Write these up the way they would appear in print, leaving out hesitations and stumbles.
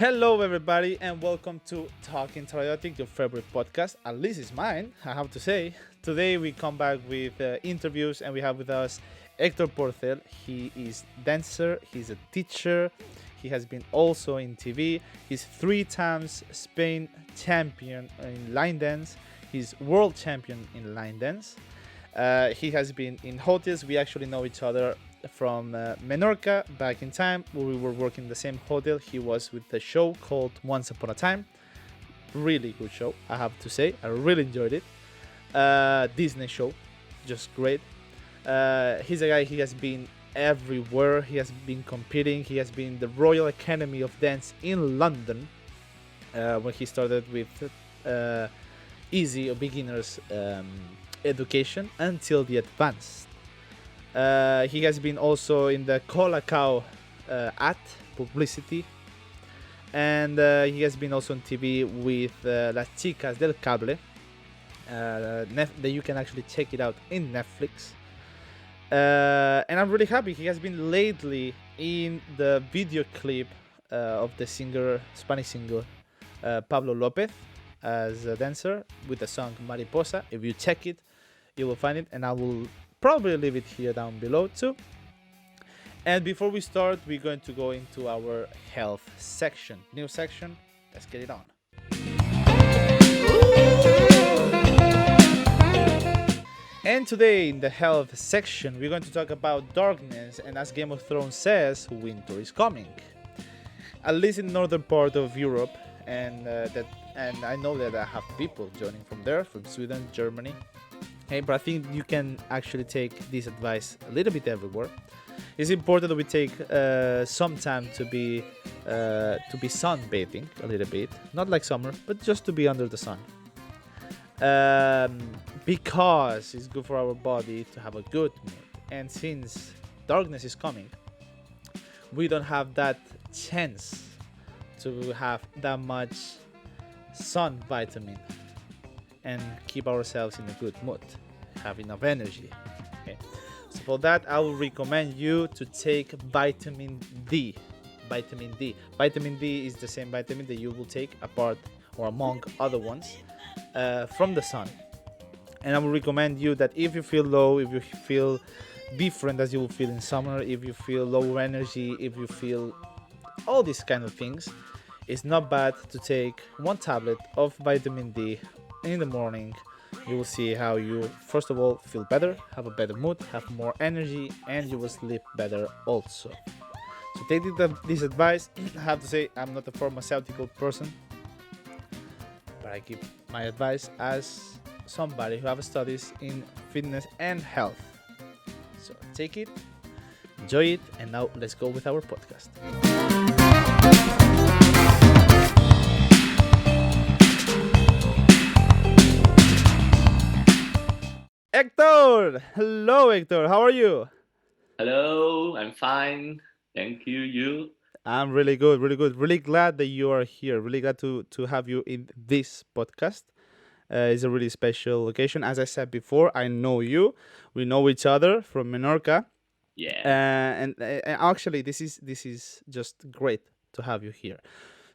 Hello, everybody, and welcome to Talking Talayotic, your favorite podcast. At least it's mine, I have to say. Today we come back with interviews, and we have with us Héctor Porcel. He is dancer, he's a teacher, he has been also in TV. He's 3 times Spain champion in line dance. He's world champion in line dance. He has been in hotels. We actually know each other from Menorca back in time where we were working in the same hotel. He was with the show called Once Upon a Time. Really good show, I have to say. I really enjoyed it. Disney show, just great. He's a guy, he has been everywhere. He has been competing. He has been in the Royal Academy of Dance in London when he started with easy or beginners education until the advanced. He has been also in the Colacao ad publicity, and he has been also on TV with Las Chicas Del Cable. That you can actually check it out in Netflix. And I'm really happy he has been lately in the video clip of the Spanish singer Pablo López as a dancer with the song Mariposa. If you check it, you will find it, and I will probably leave it here down below too. And before we start, we're going to go into our health section, new section. Let's get it on. And today in the health section, we're going to talk about darkness, and as Game of Thrones says, winter is coming. At least in the northern part of Europe, and I know that I have people joining from there, from Sweden, Germany. Hey, but I think you can actually take this advice a little bit everywhere. It's important that we take some time to be sunbathing a little bit, not like summer, but just to be under the sun. Because it's good for our body to have a good mood. And since darkness is coming, we don't have that chance to have that much sun vitamin and keep ourselves in a good mood, have enough energy. Okay. So for that, I will recommend you to take vitamin D. Vitamin D. Vitamin D is the same vitamin that you will take apart or among other ones from the sun. And I will recommend you that if you feel low, if you feel different as you will feel in summer, if you feel low energy, if you feel all these kind of things, it's not bad to take 1 tablet of vitamin D in the morning. You will see how you, first of all, feel better, have a better mood, have more energy, and you will sleep better also. So take this advice. I have to say, I'm not a pharmaceutical person, but I give my advice as somebody who have studies in fitness and health. So take it, enjoy it, and now let's go with our podcast. Héctor! Hello, Héctor. How are you? Hello, I'm fine. Thank you. You? I'm really good, really good. Really glad that you are here. Really glad to have you in this podcast. It's a really special occasion. As I said before, I know you. We know each other from Menorca. Yeah. And actually, this is just great to have you here.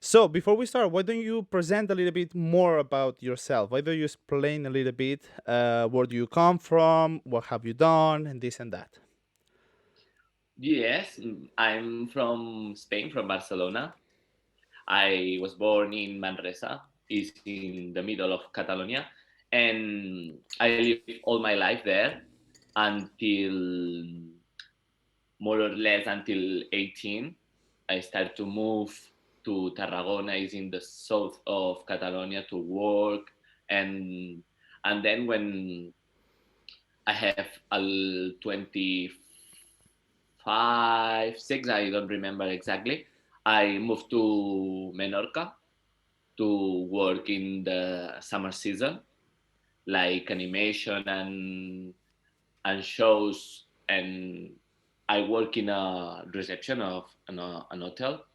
So before we start, why don't you present a little bit more about yourself? Why don't you explain a little bit where do you come from, what have you done, and this and that? Yes, I'm from Spain, from Barcelona. I was born in Manresa, is in the middle of Catalonia, and I lived all my life there until more or less until 18. I started to move to Tarragona, is in the south of Catalonia, to work, and then when I have a 25, 6, I don't remember exactly. I moved to Menorca to work in the summer season, like animation and shows, and I work in a reception of an hotel.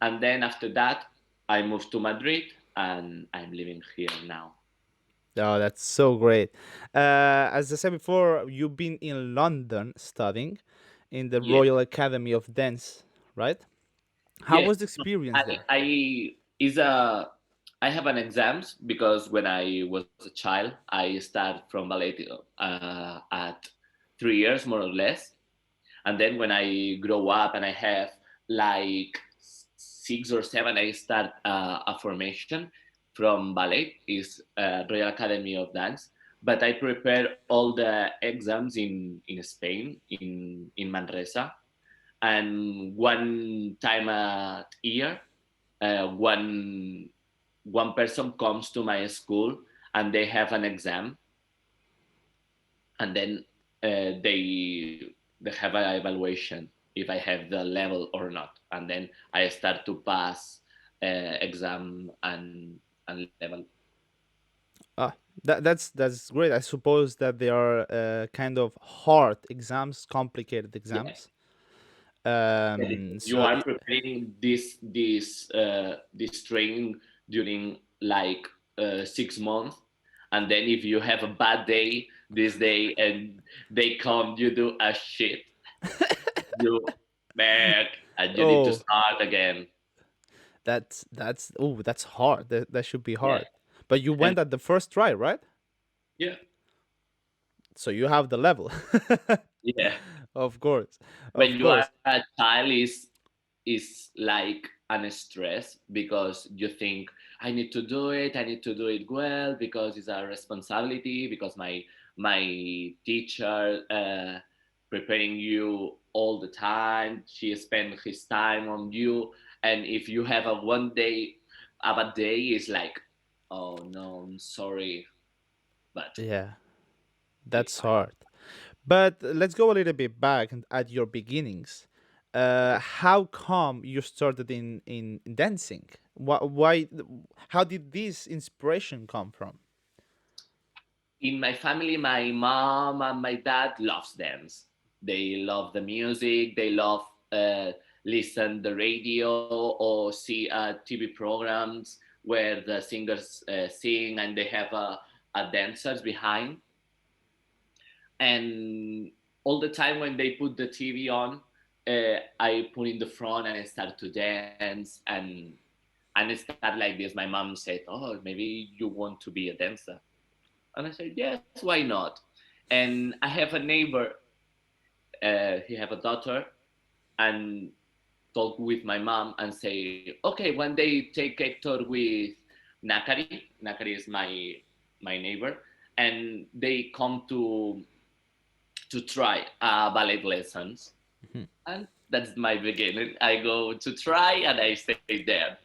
And then after that, I moved to Madrid, and I'm living here now. Oh, that's so great. As I said before, you've been in London studying in the Yeah, Royal Academy of Dance, right? How Yes, was the experience there? I is a I have an exams because when I was a child, I start from ballet at 3 years more or less, and then when I grow up and I have like 6 or 7, I start a formation from ballet, is Royal Academy of Dance. But I prepare all the exams in Spain, in Manresa, and one time a year, one person comes to my school and they have an exam, and then they have an evaluation if I have the level or not, and then I start to pass exam and level. Ah, that's great. I suppose that they are kind of hard exams, complicated Yeah, exams. you So are preparing this training during like 6 months, and then if you have a bad day this day and they come, you do a shit, you back and you need to oh, start again. that's hard. That should be Yeah, hard. But you and went at the first try, right? yeah, So you have the level. yeah. Of course, When of you are course. a child is like an stress because you think I need to do it, I need to do it well because it's a responsibility, because my teacher preparing you all the time, she spend his time on you, and if you have a bad day, is like, oh no, I'm sorry, but Yeah, it's that's fine. hard. But let's go a little bit back at your beginnings. How come you started in dancing? Why? How did this inspiration come from? In my family, my mom and my dad loves dance. They love the music. They love listen the radio or see TV programs where the singers sing and they have a dancers behind. And all the time when they put the TV on, I put in the front and I start to dance, and it started like this. My mom said, "Oh, maybe you want to be a dancer." And I said, yes, why not? And I have a neighbor, he have a daughter, and talk with my mom and say, okay, one day take Hector with Nakari. Nakari is my neighbor, and they come to try ballet lessons. Mhm. And that's my beginning. I go to try and I stay there.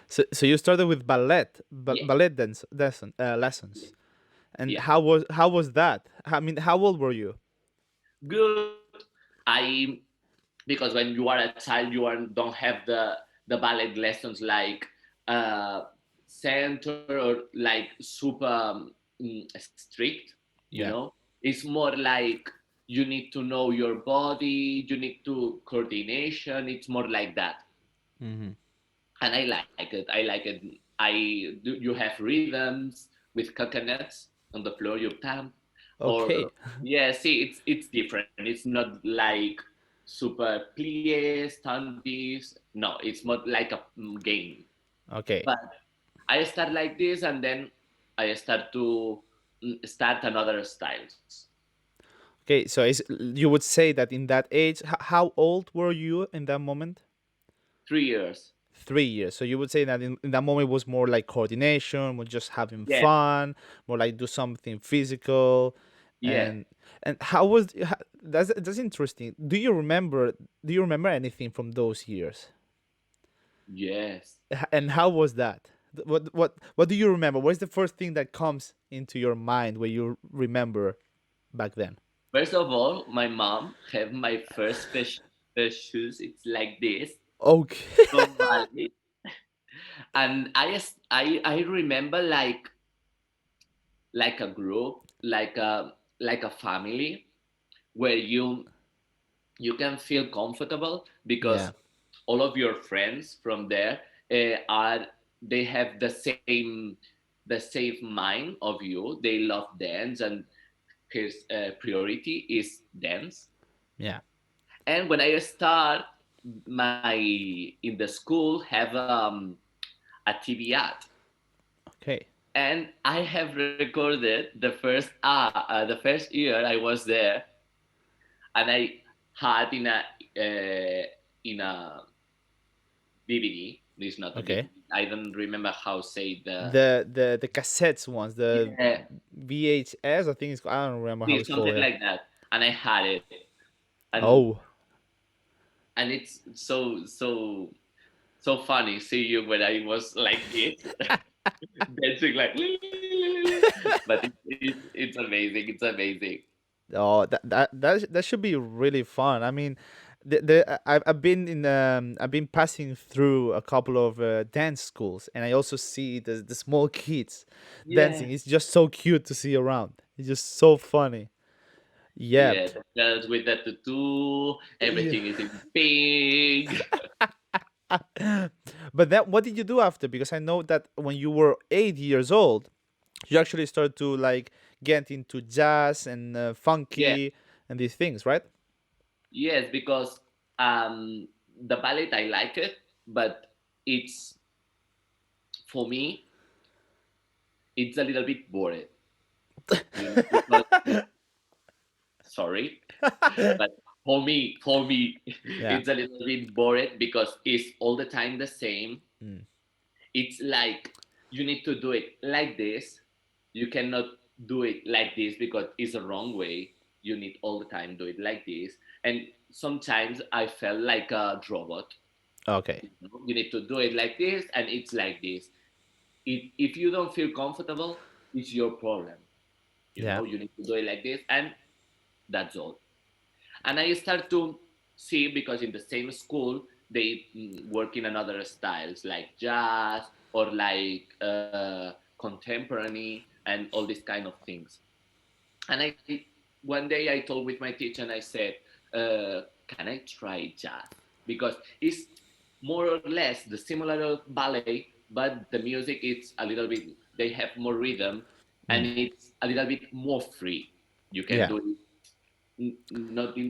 So you started with Yeah, ballet lessons, and yeah. how was that? I mean, how old were you? Good. I because when you are a child you don't have the ballet lessons like uh, center or like super strict, you Yeah. know. It's more like you need to know your body, you need to coordination, it's more like that. Hmm. And I like it, I like it. You have rhythms with coconuts on the floor, you pump, or Okay. yeah, see, it's different. It's not like super pliés, standis. No, it's more like a game. Okay. But I start like this, and then I start to start another styles. Okay. So you would say that in that age, how old were you in that moment? 3 years. 3 years. So you would say that in that moment was more like coordination, more just having Yeah, fun, more like do something physical, yeah, and that's interesting. Do you remember anything from those years? yes. And how was that? What do you remember? What's the first thing that comes into your mind when you remember back then? First of all, my mom have my first pair shoes. It's like this Okay. from ballet, and I remember like a group, like a family where you can feel comfortable Yeah. because all of your friends from there are they have the same mind of you. They love dance, and his priority is dance. Yeah. And when I start, my in the school have a TV ad, Okay. and I have recorded the first year I was there, and I had in a DVD. It's not a Okay. DVD. I don't remember how say the The cassettes ones, the yeah, VHS, I think it's, I don't remember how it's something called. Yeah. like that, and I had it, and Oh. it's so funny see you when I was like this dancing like but it's amazing, it's amazing. Oh, that should be really fun. I mean, I've been in I've been passing through a couple of dance schools, and I also see the small kids Yeah, dancing. It's just so cute to see around. It's just so funny. Yeah. yeah, the girls with the tutu, Yeah. everything is in pink. But then, what did you do after? Because I know that when you were 8 years old, you actually started to like get into jazz and Yeah, funky and these things, right? yes, because the ballet I like it, but it's for me it's a little bit boring, because sorry, but for me Yeah. it's a little bit boring because it's all the time the same. Mm. It's like you need to do it like this, you cannot do it like this because it's the wrong way. You need all the time do it like this, and sometimes I felt like a robot. Okay. You need to do it like this and it's like this. If you don't feel comfortable, it's your problem. Yeah. You need to do it like this, and that's all. And I start to see because in the same school they work in another styles like jazz or like contemporary and all these kind of things. And I one day I told with my teacher and I said, "Can I try jazz? Because it's more or less the similar of ballet, but the music is a little bit. They have more rhythm, and Mm. it's a little bit more free. You can Yeah. do it not in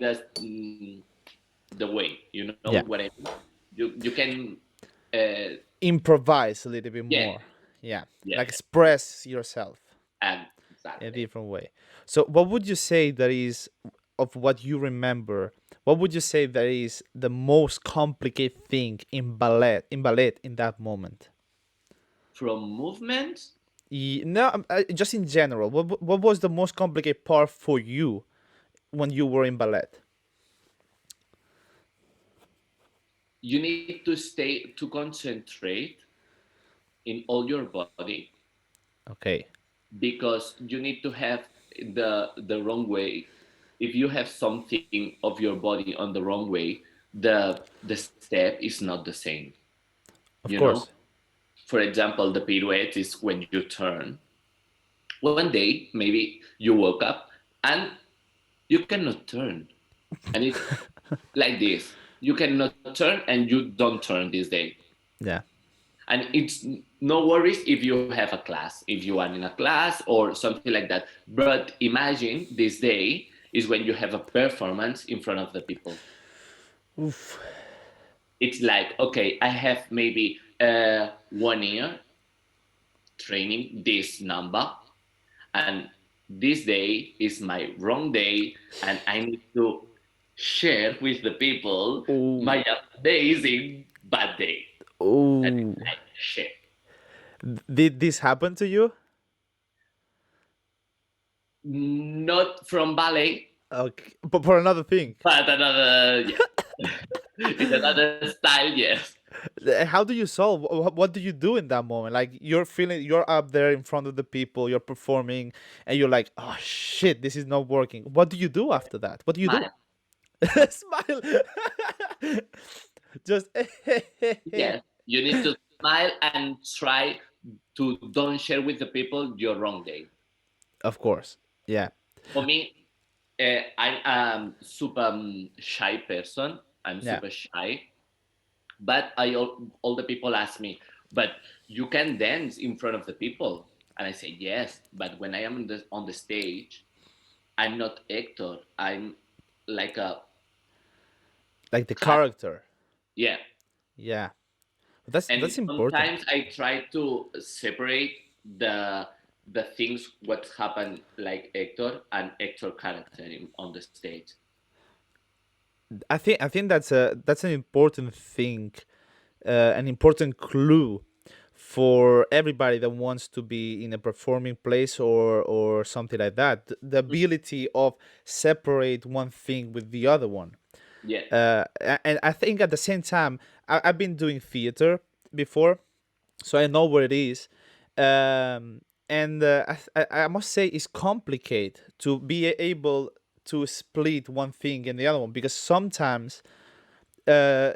the way. You know Yeah. what I mean? You can, uh, Improvise a little bit yeah, more. Yeah. yeah, Like express yourself and in a exactly different way. So, what would you say that is of what you remember? What would you say that is the most complicated thing in ballet in that moment? from movement. No, just in general. What was the most complicated part for you when you were in ballet? You need to stay to concentrate in all your body Okay. because you need to have the wrong way. If you have something of your body on the wrong way, the step is not the same. Of you know course. for example, the pirouette is when you turn. One day maybe you woke up and you cannot turn, and it's like this. You cannot turn and you don't turn this day. Yeah. And it's no worries if you have a class, if you are in a class or something like that, but imagine this day is when you have a performance in front of the people. Oof. It's like, okay, I have maybe 1 year training this number, and this day is my wrong day, and I need to share with the people Oh. my amazing bad day. And it's Oh. like shit. Did this happen to you? Not from ballet, Okay. But for another thing. but another, yeah. In another style, yes. How do you solve? What do you do in that moment? Like you're feeling, you're up there in front of the people, you're performing, and you're like, "Oh shit, this is not working." What do you do after that? What do you do? Smile. Smile. Just Yes, you need to smile and try to don't share with the people your wrong day. of course. Yeah. For me, I'm super shy person. I'm Yeah. super shy, but all the people ask me, but you can dance in front of the people, and I say yes. But when I am on the stage, I'm not Hector. I'm like a Like the cat. character. Yeah. Yeah, And that's important. sometimes I try to separate the the things what happen like Hector and Hector character on the stage. I think that's an important thing, an important clue for everybody that wants to be in a performing place or something like that. The ability of separate one thing with the other one. Yeah, And I think at the same time, I've been doing theater before, so I know what it is. And I must say it's complicated to be able to split one thing and the other one, because sometimes, uh,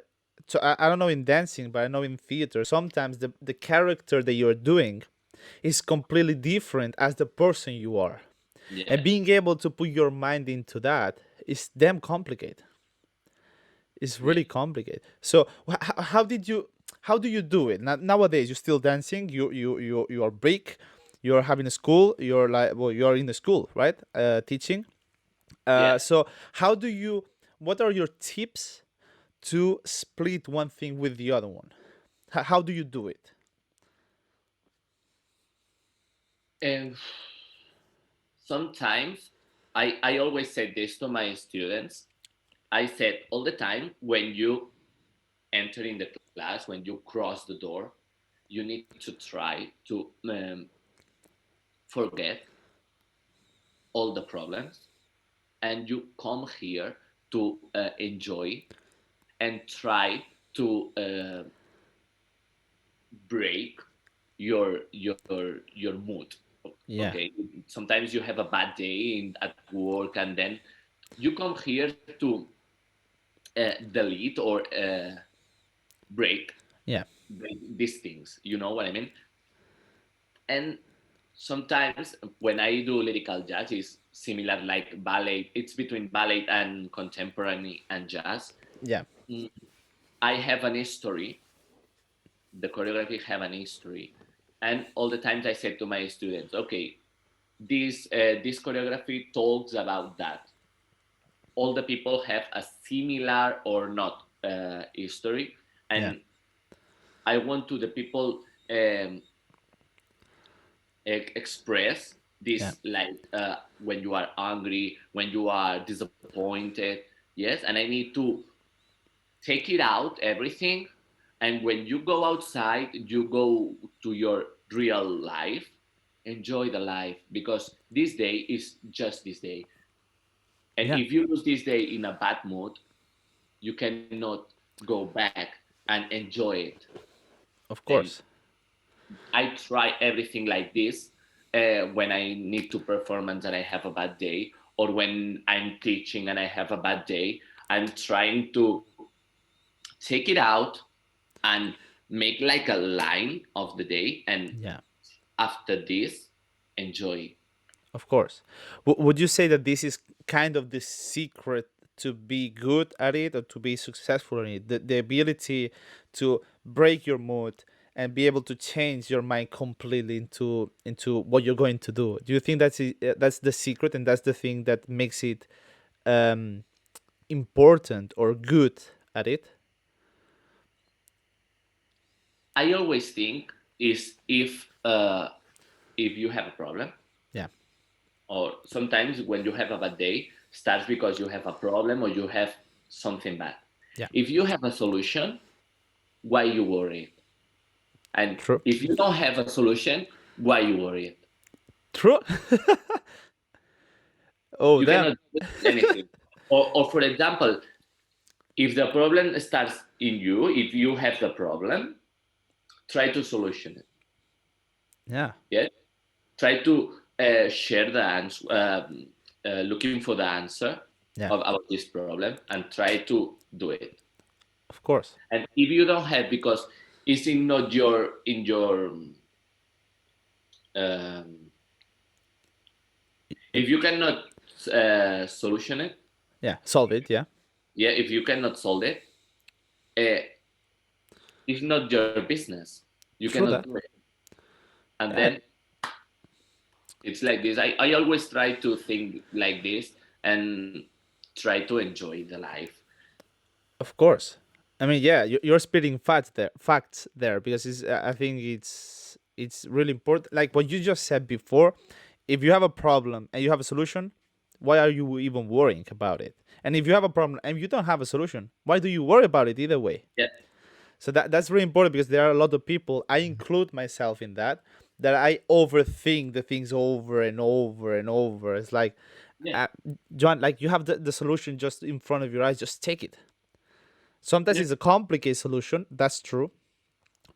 so I don't know in dancing, but I know in theater, sometimes the character that you're doing is completely different as the person you are. yeah, And being able to put your mind into that is damn complicated. It's yeah. really complicated. So how do you do it nowadays? You're still dancing. You are break. You're having a school. You're like, well, you're in the school, right? Teaching. Yeah. So how do you? What are your tips to split one thing with the other one? How do you do it? And sometimes I always say this to my students. I said all the time when you enter in the class, when you cross the door, you need to try to forget all the problems and you come here to enjoy and try to break your mood. Yeah, Okay, sometimes you have a bad day at work and then you come here to delete or break, yeah, break these things, you know what I mean? And sometimes when I do lyrical jazz, it's similar like ballet. It's between ballet and contemporary and jazz. yeah, Mm, I have an history. The choreography have an history, and all the times I said to my students, okay, this choreography talks about that. All the people have a similar or not history, yeah, and I want to the people express yeah, this like when you are angry, when you are disappointed, yes, and I need to take it out everything, and when you go outside, you go to your real life, enjoy the life because this day is just this day, and yeah. if you lose this day in a bad mood, you cannot go back and enjoy it. Of And course. I try everything like this when I need to performance and I have a bad day, or when I'm teaching and I have a bad day. I'm trying to take it out and make like a line of the day, and Yeah, after this, enjoy. of course. Would you say that this is kind of the secret to be good at it or to be successful in it? The ability to break your mood and be able to change your mind completely into what you're going to do. Do you think that's the secret and that's the thing that makes it um, important or good at it? I always think is if you have a problem, Yeah, or sometimes when you have a bad day, starts because you have a problem or you have something bad. yeah, If you have a solution, why you worry? And true, if you don't have a solution, why you worry? true. Oh, You damn. cannot do anything. Or for example, if the problem starts in you, if you have the problem, try to solution it. Yeah, Yeah, try to share the answer, looking for the answer yeah, of about this problem, and try to do it. of course. And if you don't have, because it's in not your um, And if you cannot solution it, yeah, solve it. Yeah, yeah, if you cannot solve it, uh, it's not your business. You true cannot that. do it. And Yeah, then it's like this. I always try to think like this and try to enjoy the life. of course. I mean, yeah, you're spitting facts there, because I think it's really important. Like what you just said before, if you have a problem and you have a solution, why are you even worrying about it? And if you have a problem and you don't have a solution, why do you worry about it either way? Yeah, So that's really important, because there are a lot of people, I include myself in that I overthink the things over and over and over. It's like, yeah, uh, John, like you have the solution just in front of your eyes, just take it. Sometimes yeah, it's a complicated solution, that's true,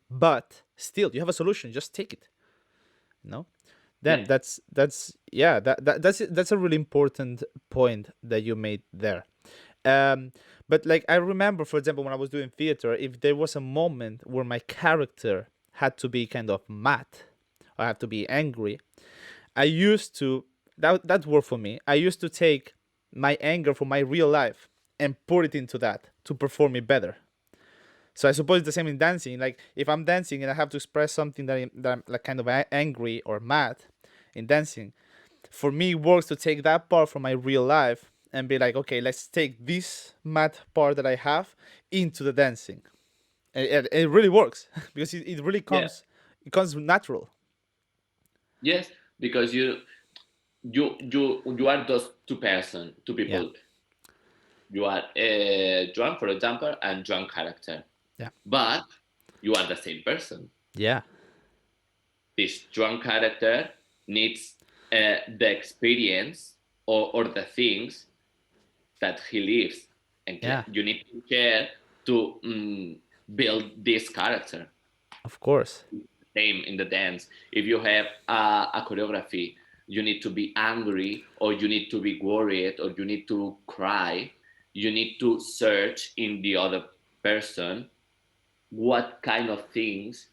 but still, you have a solution, just take it. You know. yeah, Then that's yeah, that's a really important point that you made there. Um, but like I remember, for example, when I was doing theater, if there was a moment where my character had to be kind of mad, or had to be angry, I used to that worked for me. I used to take my anger from my real life and put it into that to perform it better. So I suppose it's the same in dancing. Like if I'm dancing and I have to express something that I'm like kind of angry or mad in dancing, for me it works to take that part from my real life and be like, okay, let's take this mad part that I have into the dancing. And it really works because it really yeah. comes natural. Yes, because you are those two Yeah, people. You are Joan, for example, and Joan character, yeah, but you are the same person. yeah, This Joan character needs the experience or the things that he lives, and yeah. you need to share to build this character. Of course. Same in the dance. If you have a choreography, you need to be angry, or you need to be worried, or you need to cry. You need to search in the other person what kind of things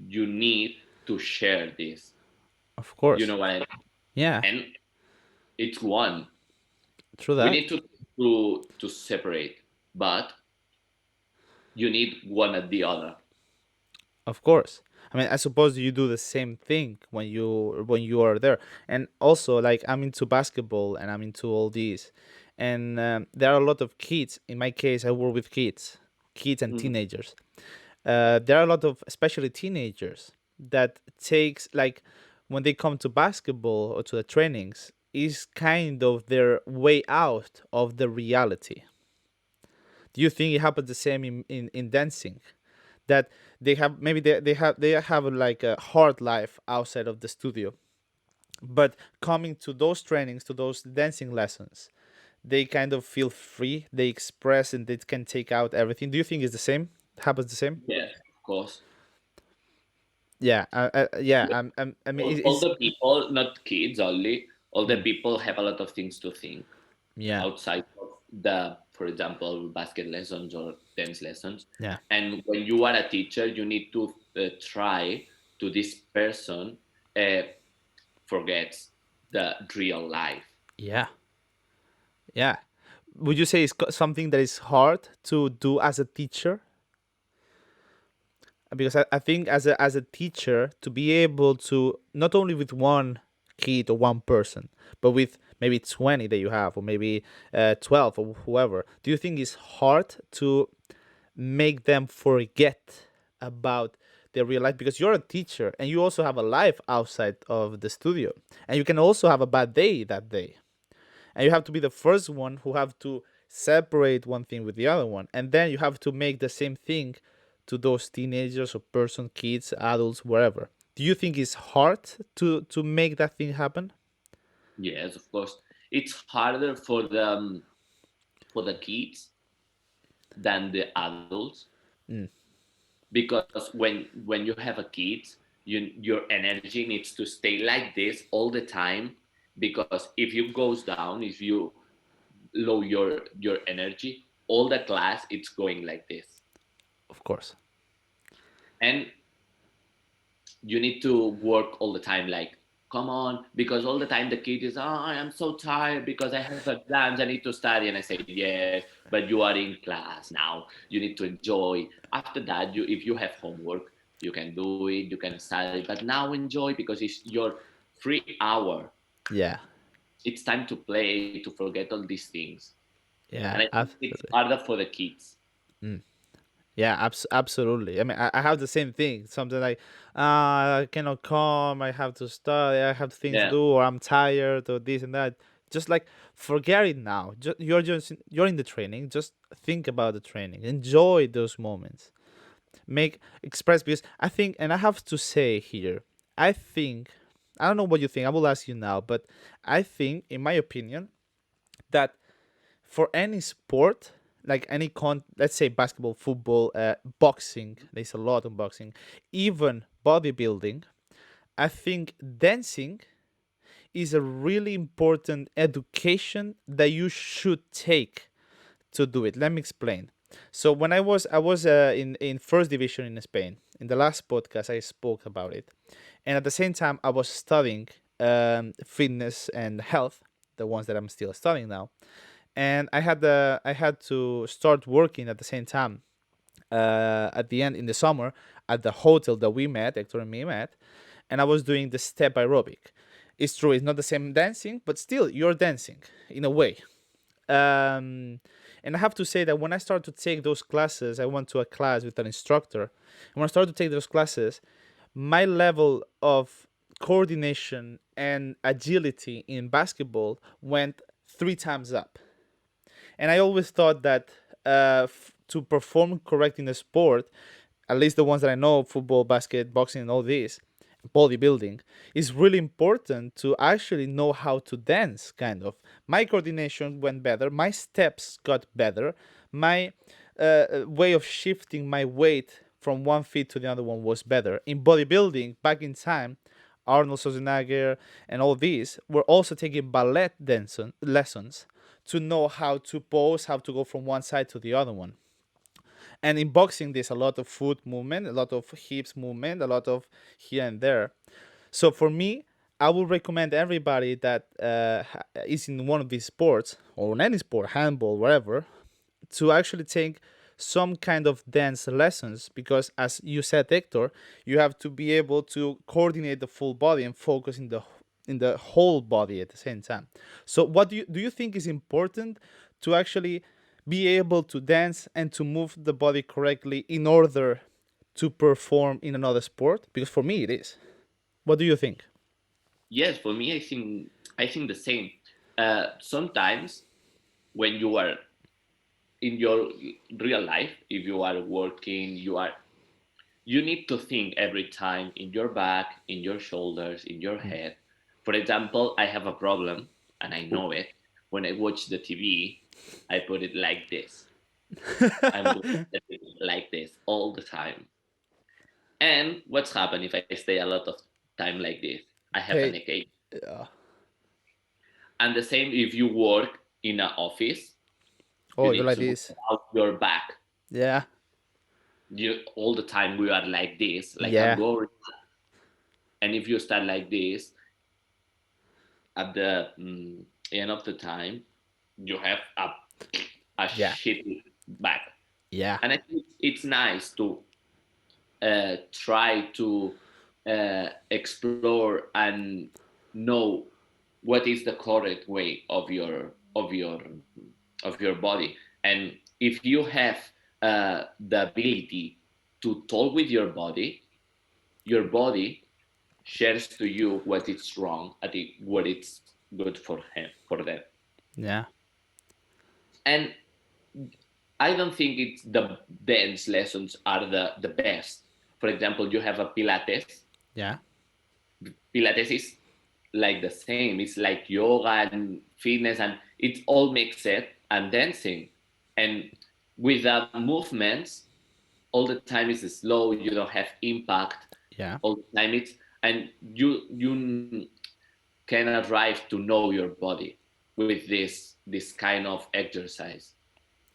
you need to share this. Of You course. know what I mean? Yeah. And it's one. True We that. need to separate, but you need one at the other. Of course. I mean, I suppose you do the same thing when you are there. And also, like I'm into basketball and I'm into all these, and there are a lot of kids. In my case, I work with kids and Mhm. teenagers. There are a lot of, especially teenagers, that takes like when they come to basketball or to the trainings is kind of their way out of the reality. Do you think it happens the same in dancing? That they have, maybe they have like a hard life outside of the studio, but coming to those trainings, to those dancing lessons, they kind of feel free, they express, and they can take out everything. Do you think it's the same, happens the same? Yes, of course. Yeah, yeah, I mean All it's the people, not kids only, all the mm, people have a lot of things to think yeah, outside of the, for example, basket lessons or dance lessons. yeah, And when you are a teacher, you need to try to this person uh, forgets the real life. yeah, yeah. Would you say it's something that is hard to do as a teacher? Because I think as a teacher, to be able to, not only with one kid or one person, but with maybe 20 that you have, or maybe 12 or whoever, do you think it's hard to make them forget about their real life? Because you're a teacher and you also have a life outside of the studio, and you can also have a bad day that day, and you have to be the first one who have to separate one thing with the other one, and then you have to make the same thing to those teenagers or person, kids, adults, wherever. Do you think it's hard to make that thing happen? Yes, of course. It's harder for the kids than the adults, Mm, because when you have a kid, your energy needs to stay like this all the time, because if you goes down, if you low your energy, all the class it's going like this. of course. And you need to work all the time, like, come on, because all the time the kid is, oh, I am so tired because I have exams, I need to study. And I say, yes, but you are in class now, you need to enjoy. After that, you, if you have homework, you can do it, you can study, but now enjoy, because it's your free hour. Yeah, It's time to play, to forget all these things. yeah, And I think it's absolutely. harder for the kids. Mm. Yeah, absolutely. I mean, I have the same thing. Something like, I cannot come. I have to study. I have things to Yeah. do, or I'm tired, or this and that. Just like forget it now. You're in the training. Just think about the training. Enjoy those moments. Make express, because I think, and I have to say here, I think, I don't know what you think. I will ask you now, but I think, in my opinion, that for any sport, like let's say basketball, football, boxing, there's a lot of boxing, even bodybuilding, I think dancing is a really important education that you should take to do it. Let me explain. So when I was in first division in Spain. In the last podcast I spoke about it, and at the same time I was studying fitness and health, the ones that I'm still studying now. And I had to start working at the same time, at the end in the summer, at the hotel that we met, Hector and me met, and I was doing the step aerobic. It's true, it's not the same dancing, but still you're dancing in a way. And I have to say that when I started to take those classes, I went to a class with an instructor. And when I started to take those classes, my level of coordination and agility in basketball went 3 times up. And I always thought that to perform correct in the sport, at least the ones that I know, football, basket, boxing, and all this, bodybuilding, is really important to actually know how to dance, kind of. My coordination went better, my steps got better, my way of shifting my weight from one feet to the other one was better. In bodybuilding, back in time, Arnold Schwarzenegger and all these were also taking ballet dance lessons to know how to pose, how to go from one side to the other one. And in boxing, there's a lot of foot movement, a lot of hips movement, a lot of here and there. So for me, I would recommend everybody that is in one of these sports or in any sport, handball, whatever, to actually take some kind of dance lessons, because as you said, Hector, you have to be able to coordinate the full body and focus in the whole body at the same time. So what do you think is important to actually be able to dance and to move the body correctly in order to perform in another sport? Because for me it is. What do you think? Yes, for me, I think the same. Sometimes when you are in your real life, if you are working, you need to think every time in your back, in your shoulders, in your Mm. head. For example, I have a problem, and I know it. When I watch the TV, I put it like this. I'm doing it like this all the time. And what's happened if I stay a lot of time like this? I have a Pay. neck ache. Yeah. And the same if you work in an office, you Oh, you're need like to move this. out your back. Yeah. You all the time we are like this, like a Yeah. gorilla. And if you start like this, at the end of the time, you have a Yeah. shitty back. Yeah. And I think it's nice to try to explore and know what is the correct way of your body. And if you have the ability to talk with your body shares to you what is wrong and what it's good for them. Yeah. And I don't think it's the dance lessons are the best. For example, you have a Pilates. Yeah. Pilates is like the same. It's like yoga and fitness, and it all makes it and dancing. And with the movements, all the time is slow. You don't have impact. Yeah. All the time it's and you can arrive to know your body with this kind of exercise.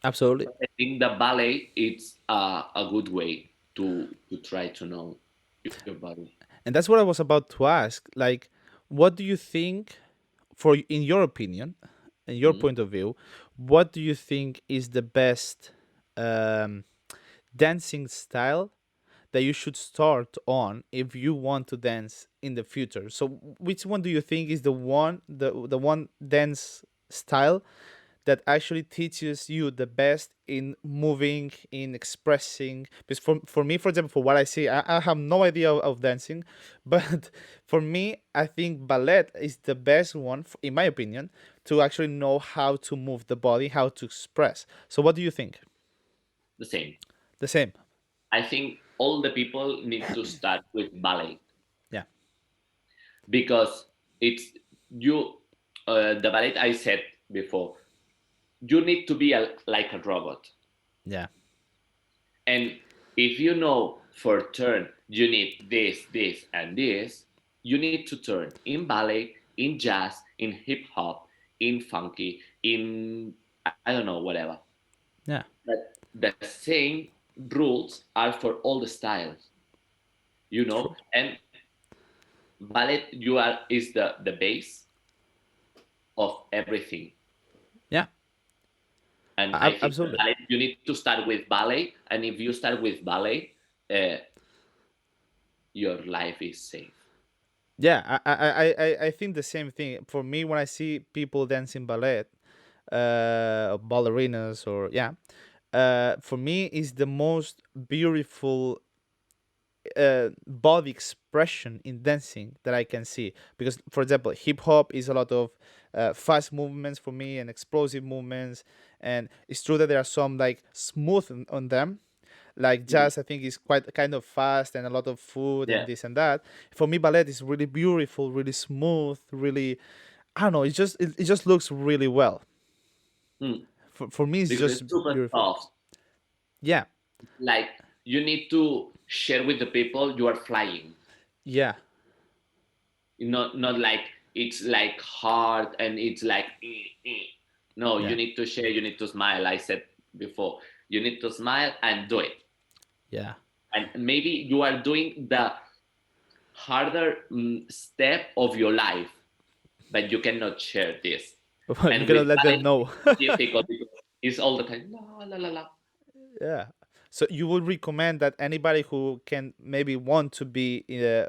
Absolutely. I think the ballet it's a good way to try to know your body. And that's what I was about to ask. Like, what do you think, for in your opinion, in your Mhm. point of view, what do you think is the best um, dancing style that you should start on if you want to dance in the future? So, which one do you think is the one dance style that actually teaches you the best in moving, in expressing. Because for me, for example, for what I see, I have no idea of dancing, but for me, I think ballet is the best one, in my opinion, to actually know how to move the body, how to express. So what do you think? The same. The same. I think all the people need to start with ballet Yeah. because it's you. The ballet I said before, you need to be like a robot. Yeah. And if you know for turn you need this, this, and this, you need to turn in ballet, in jazz, in hip hop, in funky, in I don't know, whatever. Yeah. But the same rules are for all the styles, you know. True. And ballet you are is the base of everything. Yeah. And I think Absolutely. ballet, you need to start with ballet, and if you start with ballet, uh, your life is safe. Yeah, I think the same thing. For me, when I see people dancing ballet, ballerinas, or yeah, for me is the most beautiful body expression in dancing that I can see. Because, for example, hip hop is a lot of fast movements for me and explosive movements, and it's true that there are some like smooth on them. Like Mhm. jazz, I think is quite kind of fast and a lot of food and Yeah. this and that. For me, ballet is really beautiful, really smooth, really. I don't know. It just looks really well. Mm. For me, it's Because just it's super beautiful. soft. Yeah, Like you need to share with the people you are flying. yeah, Not like it's like hard and it's like no, you yeah, need to share, you need to smile. I said before, you need to smile and do it. yeah. And maybe you are doing the harder step of your life, but you cannot share this. You And cannot with let them ballet, know. it's difficult because it's all the time la la la la. Yeah. So you would recommend that anybody who can maybe want to be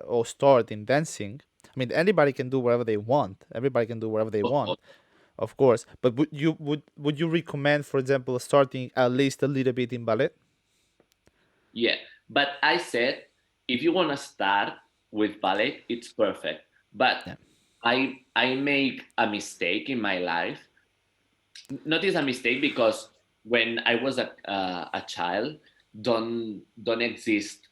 or start in dancing. I mean, anybody can do whatever they want. Everybody can do whatever they Of want, course. of course. But would you recommend, for example, starting at least a little bit in ballet? Yeah, but I said if you want to start with ballet, it's perfect. But Yeah. I make a mistake in my life. Notice a mistake because when I was a child, don't exist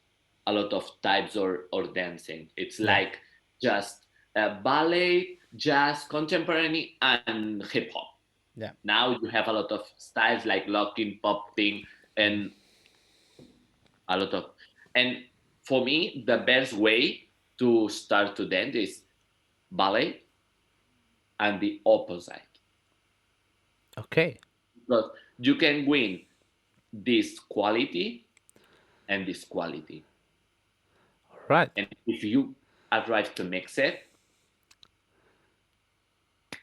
a lot of types or dancing. It's Yeah. like just ballet, jazz, contemporary, and hip hop. Yeah. Now you have a lot of styles like locking, popping, and a lot of and for me the best way to start to dance is ballet and the opposite Okay. because you can win this quality and this quality, All right. and if you arrive to mix it.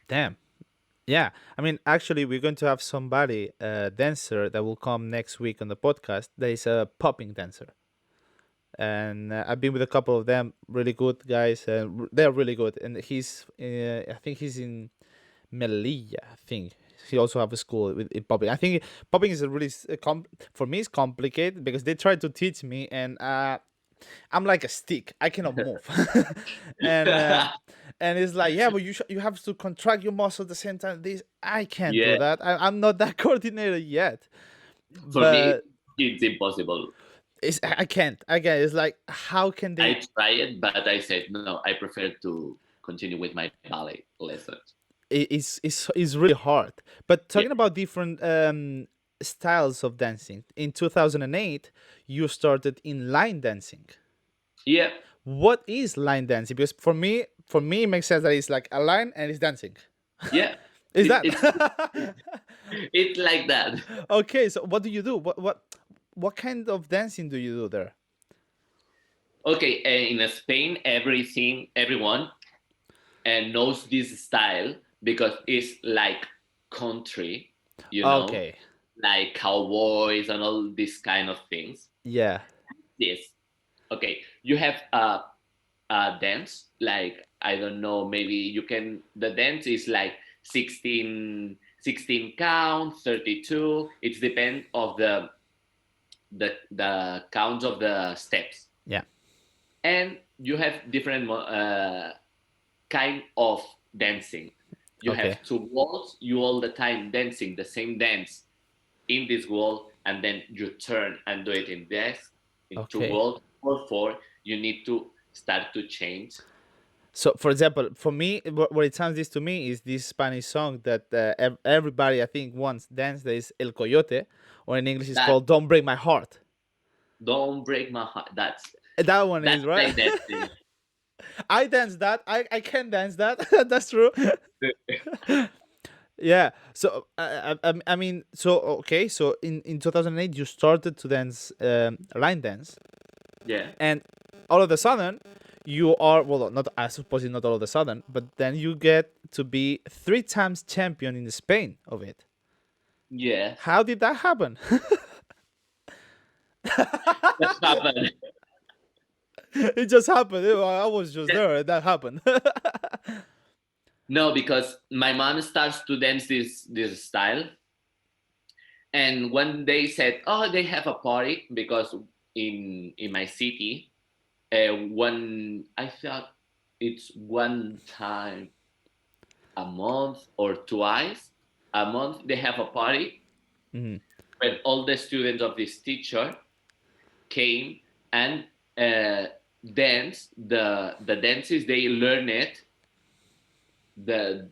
Damn. Yeah. I mean, actually, we're going to have somebody, dancer, that will come next week on the podcast. That is a popping dancer. And I've been with a couple of them, really good guys. They're really good. And I think he's in Melilla. I think he also have a school in popping. I think popping is a really for me it's complicated because they try to teach me, and I'm like a stick. I cannot move, and uh, and it's like, yeah, but you have to contract your muscle at the same time. This I can't do Yeah, that. I'm not that coordinated yet, for me but it's impossible. I can't. It's like, how can they? I try it, but I said no, I prefer to continue with my ballet lessons. It's really hard. But Yeah, talking about different styles of dancing, in 2008 you started in line dancing. yeah, What is line dancing? Because for me it makes sense that it's like a line and it's dancing. yeah. Is it, that? it's it's like that. Okay, so what do you do? What kind of dancing do you do there? Okay, in Spain, everyone knows this style because it's like country, you know, Okay. like cowboys and all these kind of things. Yeah. This, okay, you have a dance like I don't know, maybe you can. The dance is like 16. 16 count, 32. It depends of the counts of the steps. Yeah. And you have different kind of dancing. You Okay. have 2 walls. You all the time dancing the same dance in this wall, and then you turn and do it in this in 2 Okay. walls or 4. You need to start to change. So, for example, for me, what it sounds this to me is this Spanish song that everybody I think once danced. That is El Coyote, or in English it's That called "Don't Break My Heart." don't break my heart. That one That's is right. like dancing. I dance that. I can dance that. That's true. Yeah. So I mean, so okay. So in 2008 you started to dance line dance, Yeah. and all of a sudden you are, well, not, I suppose it's not all of a sudden, but then you get to be 3 times champion in Spain of it. Yes. How did that happen? That's happened. It just happened. I was just there and that happened. No, because my mom starts to dance this style, and one day said, "Oh, they have a party," because in my city, one I thought it's one time a month or twice a month they have a party Mhm. when all the students of this teacher came and dance the dances they learn it the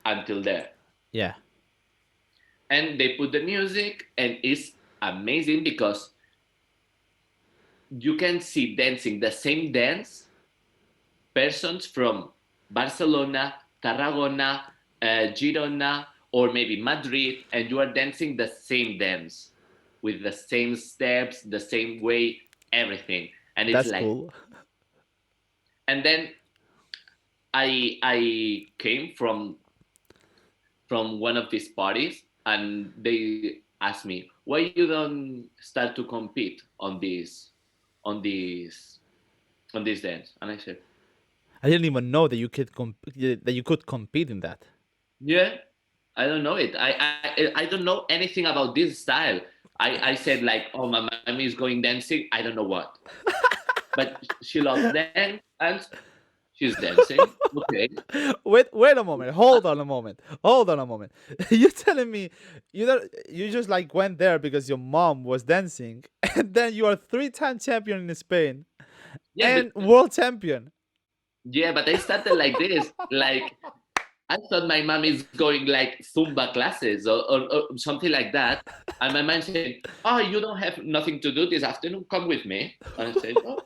until there, Yeah. and they put the music, and it's amazing because you can see dancing the same dance persons from Barcelona, Tarragona, Girona, or maybe Madrid, and you are dancing the same dance with the same steps, the same way, everything. And it's That's like, cool. and then I came from one of these parties, and they asked me, why you don't start to compete on this on this dance? And I said, I didn't even know that you could compete in that. yeah, I don't know it. I don't know anything about this style. I said like, oh, my mommy is going dancing. I don't know what, but she loves dance and she's dancing. Okay. Wait a moment. Hold on a moment. You're telling me you just like went there because your mom was dancing, and then you are 3 time champion in Spain Yeah, and but world champion. yeah, but I started like this. Like I thought my mom is going like Zumba classes or something like that. And my mom said, "Oh, you don't have nothing to do this afternoon. Come with me." And I said, "Oh."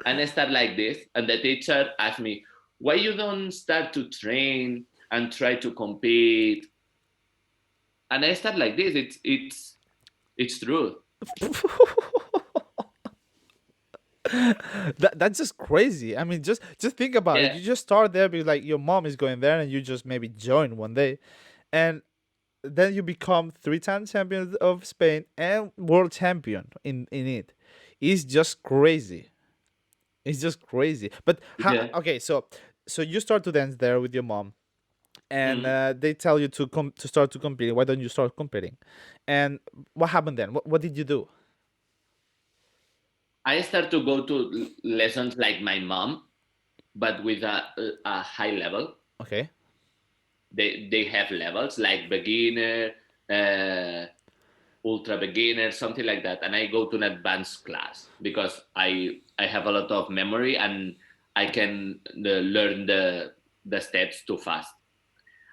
And I start like this, and the teacher asked me, why you don't start to train and try to compete? And I start like this. It's true. That's just crazy. I mean, just think about it. Yeah. You just start there because like your mom is going there, and you just maybe join one day, and then you become 3 time champion of Spain and world champion in it. It's just crazy. It's just crazy. But how? Yeah. Okay, so you start to dance there with your mom, and Mm. they tell you to start to compete. Why don't you start competing? And what happened then? What did you do? I start to go to lessons like my mom, but with a high level. Okay. They have levels like beginner, uh, ultra beginner, something like that. And I go to an advanced class because I have a lot of memory, and I can learn the steps too fast.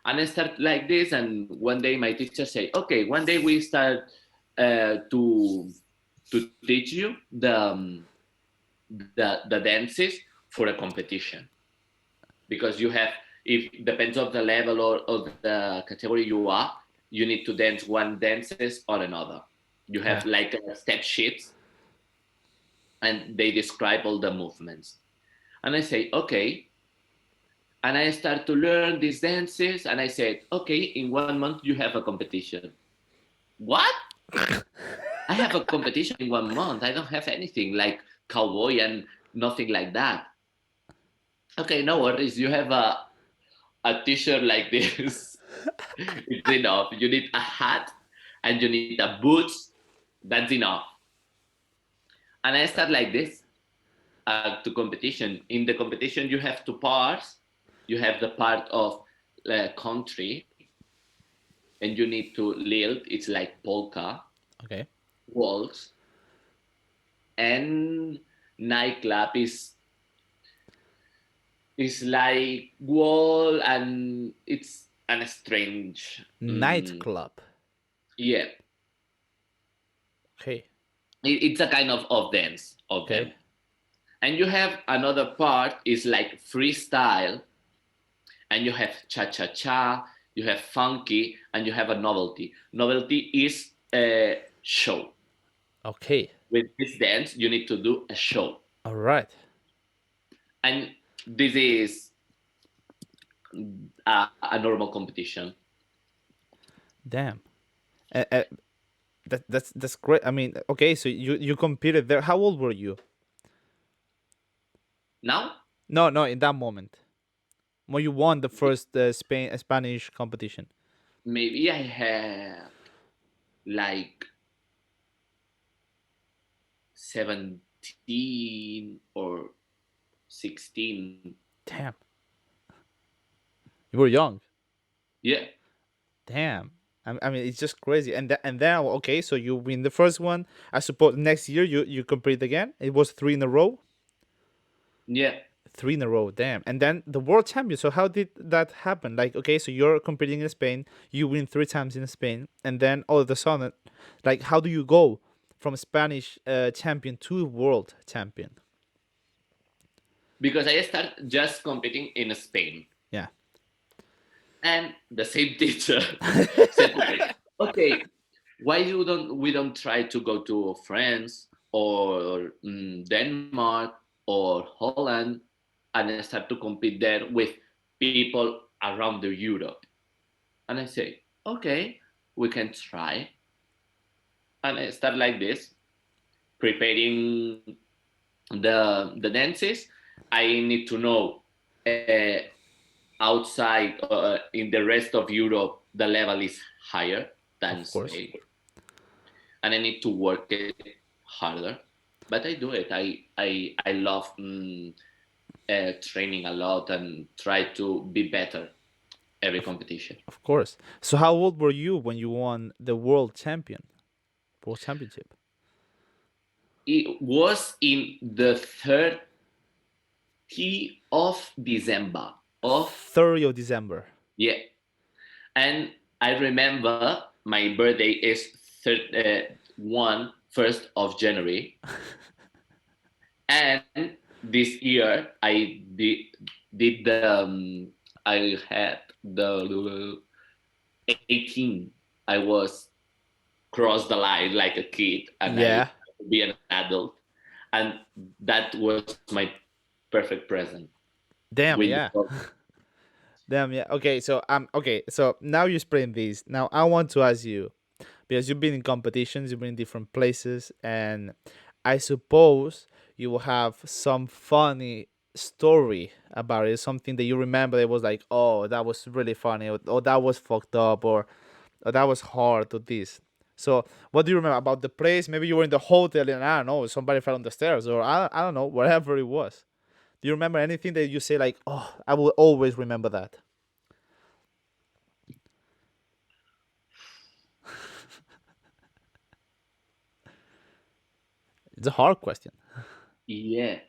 And I start like this, and one day my teacher say, okay, one day we start to teach you the dances for a competition, because you have, if depends of the level or the category you are, you need to dance one dances or another. You Yeah. have like step sheets, and they describe all the movements. And I say, okay. And I start to learn these dances, and I said, okay, in 1 month you have a competition. What? I have a competition in 1 month. I don't have anything like cowboy and nothing like that. Okay, no worries. You have a t-shirt like this. It's enough. You need a hat and you need a boots. That's enough. And I start like this to competition. In the competition, you have two parts. You have the part of country, and you need to lilt. It's like polka, Okay. waltz, and nightclub is like wall, and it's an strange. Nightclub. Yeah, Okay. it's a kind of dance of them. Okay. And you have another part is like freestyle, and you have cha cha cha, you have funky, and you have a novelty. Novelty is a show. Okay. With this dance, you need to do a show, All right. and this is a normal competition. Damn. That's great. I mean, okay, so you competed there. How old were you? Now, No, no, in that moment when you won the first Spanish competition. maybe I have like 17 or 16. Damn, you were young. Yeah, Damn. I mean, it's just crazy. And then okay, so you win the first one. I suppose next year you compete again. It was three in a row. yeah. Three in a row. Damn. And then the world champion. So how did that happen? Like, okay, so you're competing in Spain. You win three times in Spain, and then all of a sudden, like, how do you go from Spanish champion to world champion? Because I started just competing in Spain, Yeah. and the same teacher said to me, "Okay, why you don't we don't try to go to France or Denmark or Holland and start to compete there with people around the Europe?" And I say, "Okay, we can try." And I start like this, preparing the dances. I need to know outside in the rest of Europe the level is higher than Of course. Spain, and I need to work it harder. But I do it. I love training a lot and try to be better every competition. Of course. So how old were you when you won the world championship? It was in the 30th of December of 30th of December. yeah, and I remember my birthday is 1st of January, and this year did the I had the 18. I was crossed the line like a kid, and I Yeah. be an adult, and that was my perfect present. Damn, With yeah. Damn, yeah. Okay, so okay, so now you explain this. Now I want to ask you, because you've been in competitions, you've been in different places, and I suppose you will have some funny story about it, something that you remember that was like, oh, that was really funny, or that was fucked up, or that was hard, or this. So, what do you remember about the place? Maybe you were in the hotel and I don't know, somebody fell on the stairs, or I don't know, whatever it was. Do you remember anything that you say like, oh, I will always remember that? It's a hard question. yeah,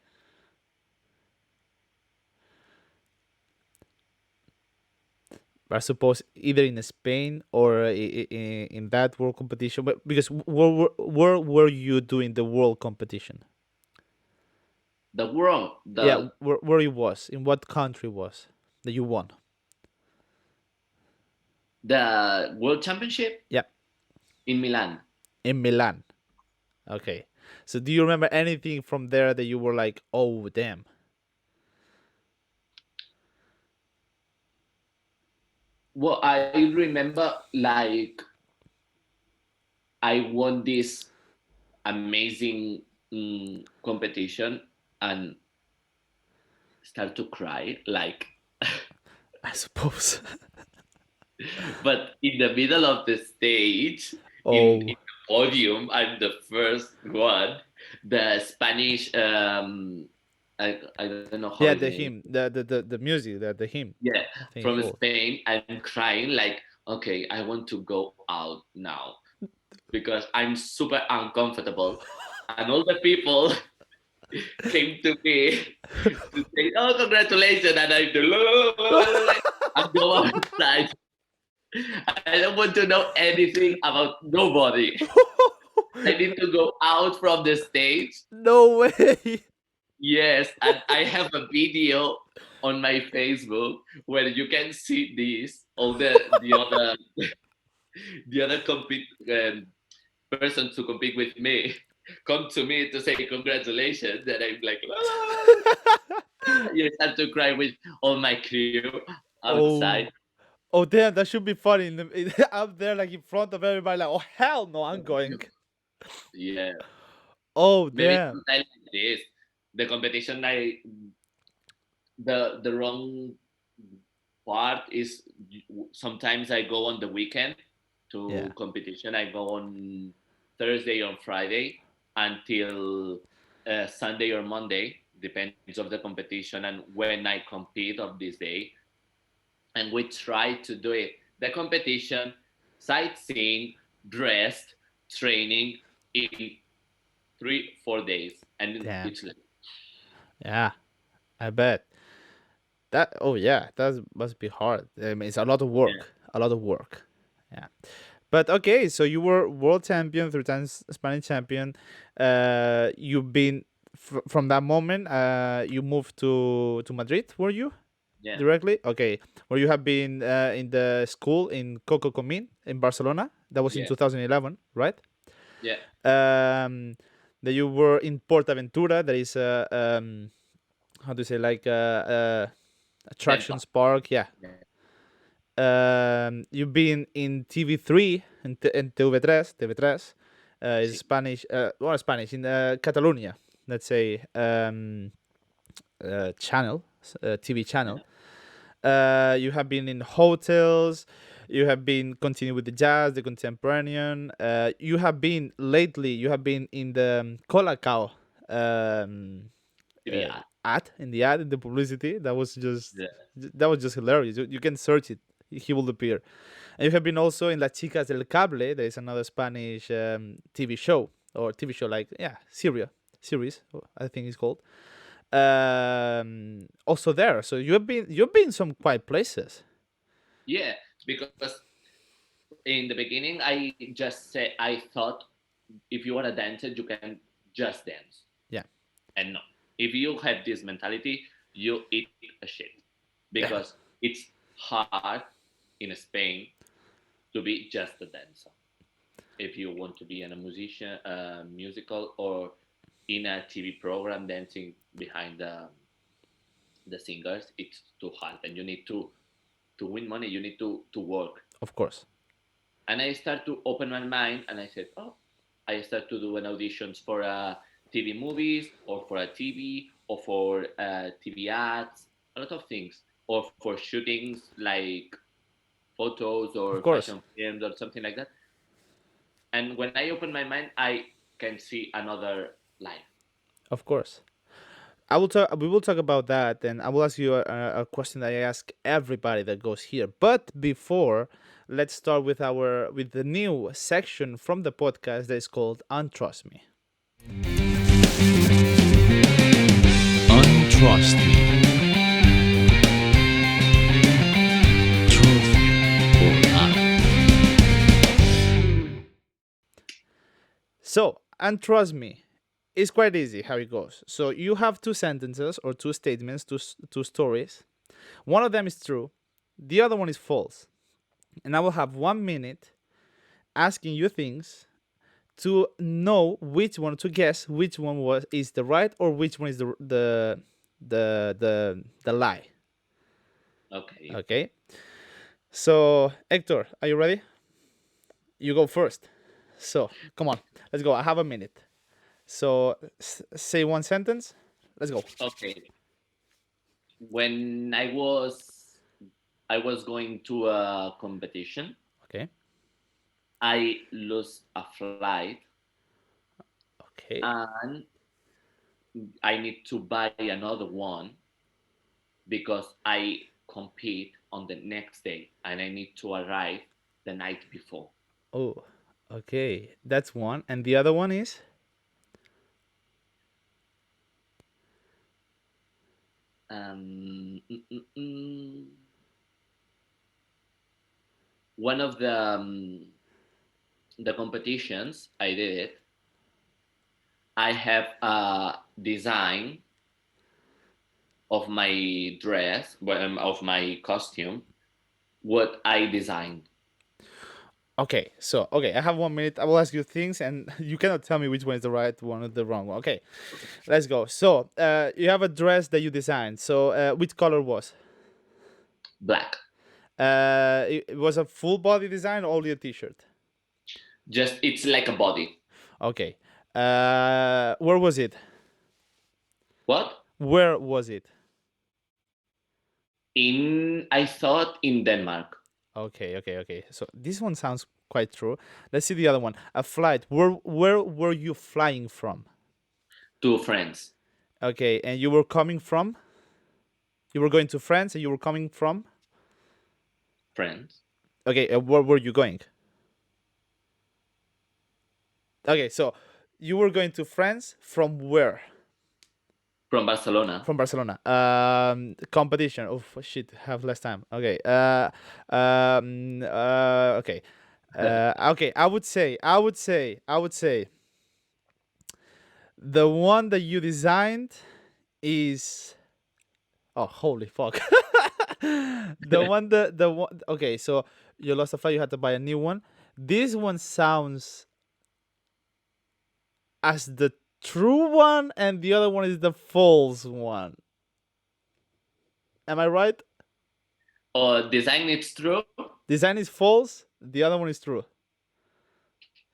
I suppose either in Spain or in that world competition. But because where were you doing the world competition? the world, Yeah, the where it was, in what country was that you won? the World Championship Yeah, in Milan. in Milan. Okay. So do you remember anything from there that you were like, oh damn? Well, I remember like I won this amazing competition and start to cry like I suppose. But in the middle of the stage, in Oh, the podium, I'm the first one. The Spanish, I don't know how yeah, is the the name. hymn, the music, the hymn, Yeah, I think it's from called. Spain, I'm crying like, okay, I want to go out now because I'm super uncomfortable. And all the people came to me to say, "Oh, congratulations!" And I do and go outside. I don't want to know anything about nobody. I need to go out from the stage. No way. Yes, and I have a video on my Facebook where you can see this. All the other persons who compete with me come to me to say congratulations, and I'm like, la, la, la, la, la. You start to cry with all my crew outside. Oh. Oh damn, that should be funny. Up there, like in front of everybody, like, oh hell no, I'm going. Yeah, Oh maybe damn. sometimes like this. The competition, like the wrong part is sometimes I go on the weekend Yeah. to competition. I go on Thursday or Friday until Sunday or Monday, depends of the competition and when I compete of this day. And we try to do it. The competition, sightseeing, rest, training in 3-4 days, and Damn. it's like Yeah, I bet. That. Oh yeah, that must be hard. I mean, it's a lot of yeah, work. A lot of work. Yeah. But okay, so you were world champion, 3 times Spanish champion. You've been from that moment. You moved to Madrid. Were you yeah, directly? Okay. Where you have been in the school in Coco Comín in Barcelona. That was in yeah, 2011, right? yeah, Um, that you were in Portaventura. That is how to say, like Templo, attractions park. Yeah. yeah, You've been in TV3 and TV3. TV3 is sí, Spanish. Well, Spanish in Catalonia. Let's say channel, TV yeah, channel. You have been in hotels. You have been continuing with the jazz, the contemporanean. You have been lately. You have been in the Colacao um, uh, TBR, ad in the ad in the publicity. yeah, That was just hilarious. You can search it. He will appear. And you have been also in Las Chicas del Cable. There is another Spanish TV show or TV show like yeah series. I think it's called. Also there. So you've been some quiet places. yeah. Because in the beginning, I just said I thought if you are a dancer, you can just dance, Yeah. and no, if you have this mentality, you eat a shit Yeah. because it's hard in Spain to be just a dancer. If you want to be in a musician, musical, or in a TV program dancing behind the singers, it's too hard, and you need to win money. You need to work. Of course. And I start to open my mind, and I said, oh, I start to do an auditions for TV movies, or for a TV, or for TV ads, a lot of things, or for shootings like photos Of or course. fashion films or something like that. And when I open my mind, I can see another life. Of course. I will talk. We will talk about that, and I will ask you a question that I ask everybody that goes here. But before, let's start with the new section from the podcast that is called "Untrust Me." Untrust me. Truth or lie. So, "Untrust Me" is quite easy. How it goes. So you have two sentences or two statements, two stories. One of them is true, the other one is false, and I will have 1 minute asking you things to know which one to guess which one was is the right or which one is the lie. Okay. Okay. So Hector, are you ready? You go first. So come on, let's go. I have a minute. So say one sentence. Let's go. Okay. When I was I was going to a competition. Okay. I lost a flight Okay. and I need to buy another one because I compete on the next day and I need to arrive the night before. Oh, okay. That's one. And the other one is? Um, mm, mm, mm. One of the competitions I did it. I have a design of my dress, of my costume, what I designed. Okay, so okay, I have 1 minute. I will ask you things, and you cannot tell me which one is the right one or the wrong one. Okay, let's go. So, you have a dress that you designed. So, which color was? Black. It was a full body design, or only a t-shirt? Just it's like a body. Okay. Where was it? What? Where was it? In I thought in Denmark. Okay, okay, okay. So this one sounds quite true. Let's see the other one. A flight. Where were you flying from? Two friends. Okay, and you were coming from? You were going to France, and you were coming from? Friends. Okay, where were you going? Okay, so you were going to France from where? From Barcelona. From Barcelona. Competition. Oh shit, have less time. Okay. Okay. Okay. I would say the one that you designed is. Oh, holy fuck. The one. Okay, so you lost a flight. You had to buy a new one. This one sounds as the true one, and the other one is the false one. Am I right? Or design it's true. Design is false. The other one is true.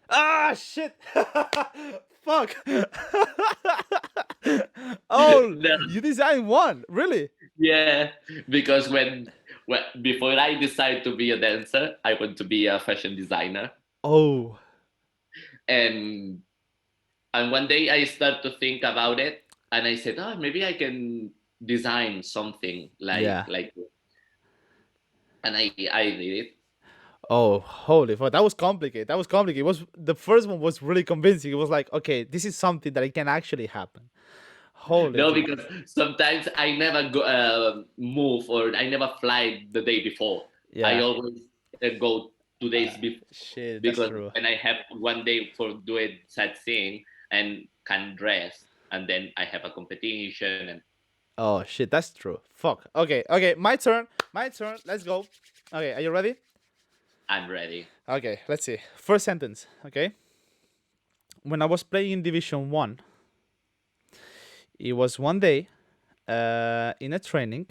Ah, shit! Fuck! Oh, No, you designed one, really? yeah, because when before I decide to be a dancer, I want to be a fashion designer, Oh, and one day I start to think about it, and I said, oh, maybe I can design something yeah. like, and I did it. Oh, holy fuck! That was complicated. That was complicated. It was the first one was really convincing. It was like, okay, this is something that it can actually happen. Holy No, fuck! because sometimes I never go move or I never fly the day before. I Yeah. always go 2 days before Shit, that's because true. when I have one day for doing sightseeing and can dress, and then I have a competition and Oh shit, that's true. Fuck. Okay, okay, my turn. My turn. Let's go. Okay, are you ready? I'm ready. Okay, let's see. First sentence. Okay. When I was playing in Division One, it was one day, in a training,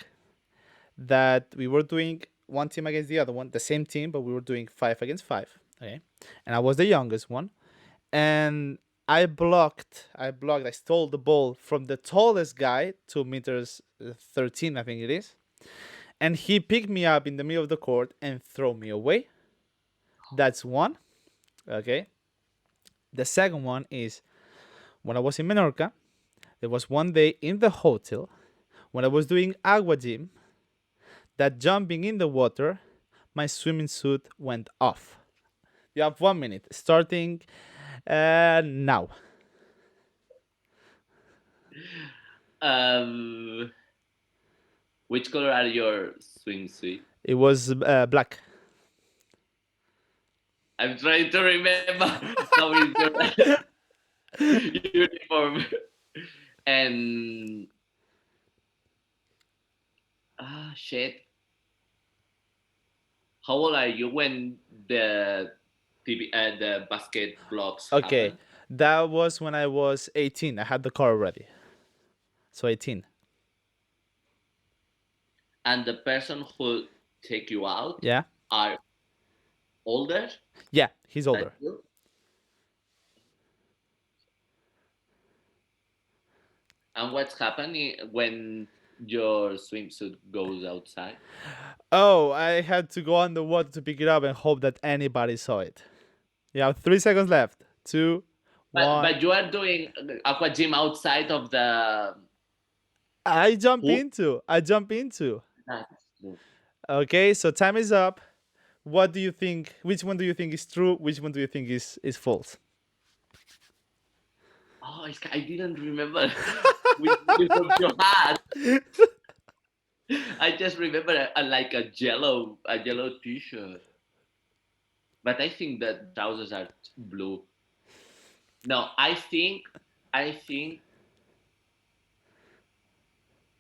that we were doing one team against the other one, the same team, but we were doing 5 against 5. Okay, and I was the youngest one, and I stole the ball from the tallest guy, 2 meters 13, I think it is, and he picked me up in the middle of the court and throw me away. That's one. Okay. The second one is when I was in Menorca. There was one day in the hotel when I was doing agua gym that jumping in the water, my swimming suit went off. You have 1 minute, starting now. Um, which color are your swimsuit? It was black. I'm trying to remember how is your uniform. And shit. How old are you when the the basket blocks Okay, happen? that was when I was 18. I had the car already. So 18. And the person who take you out Yeah? are older Yeah, he's than older. you. And what's happening when your swimsuit goes outside? Oh, I had to go underwater to pick it up and hope that anybody saw it. You have 3 seconds left. Two, one. But you are doing aqua gym outside of the I jump pool? into. I jump into. That's true. Okay, so time is up. What do you think? Which one do you think is true? Which one do you think is false? Oh, I didn't remember which uniform you had. I just remember like a yellow T-shirt. But I think that trousers are blue. No, I think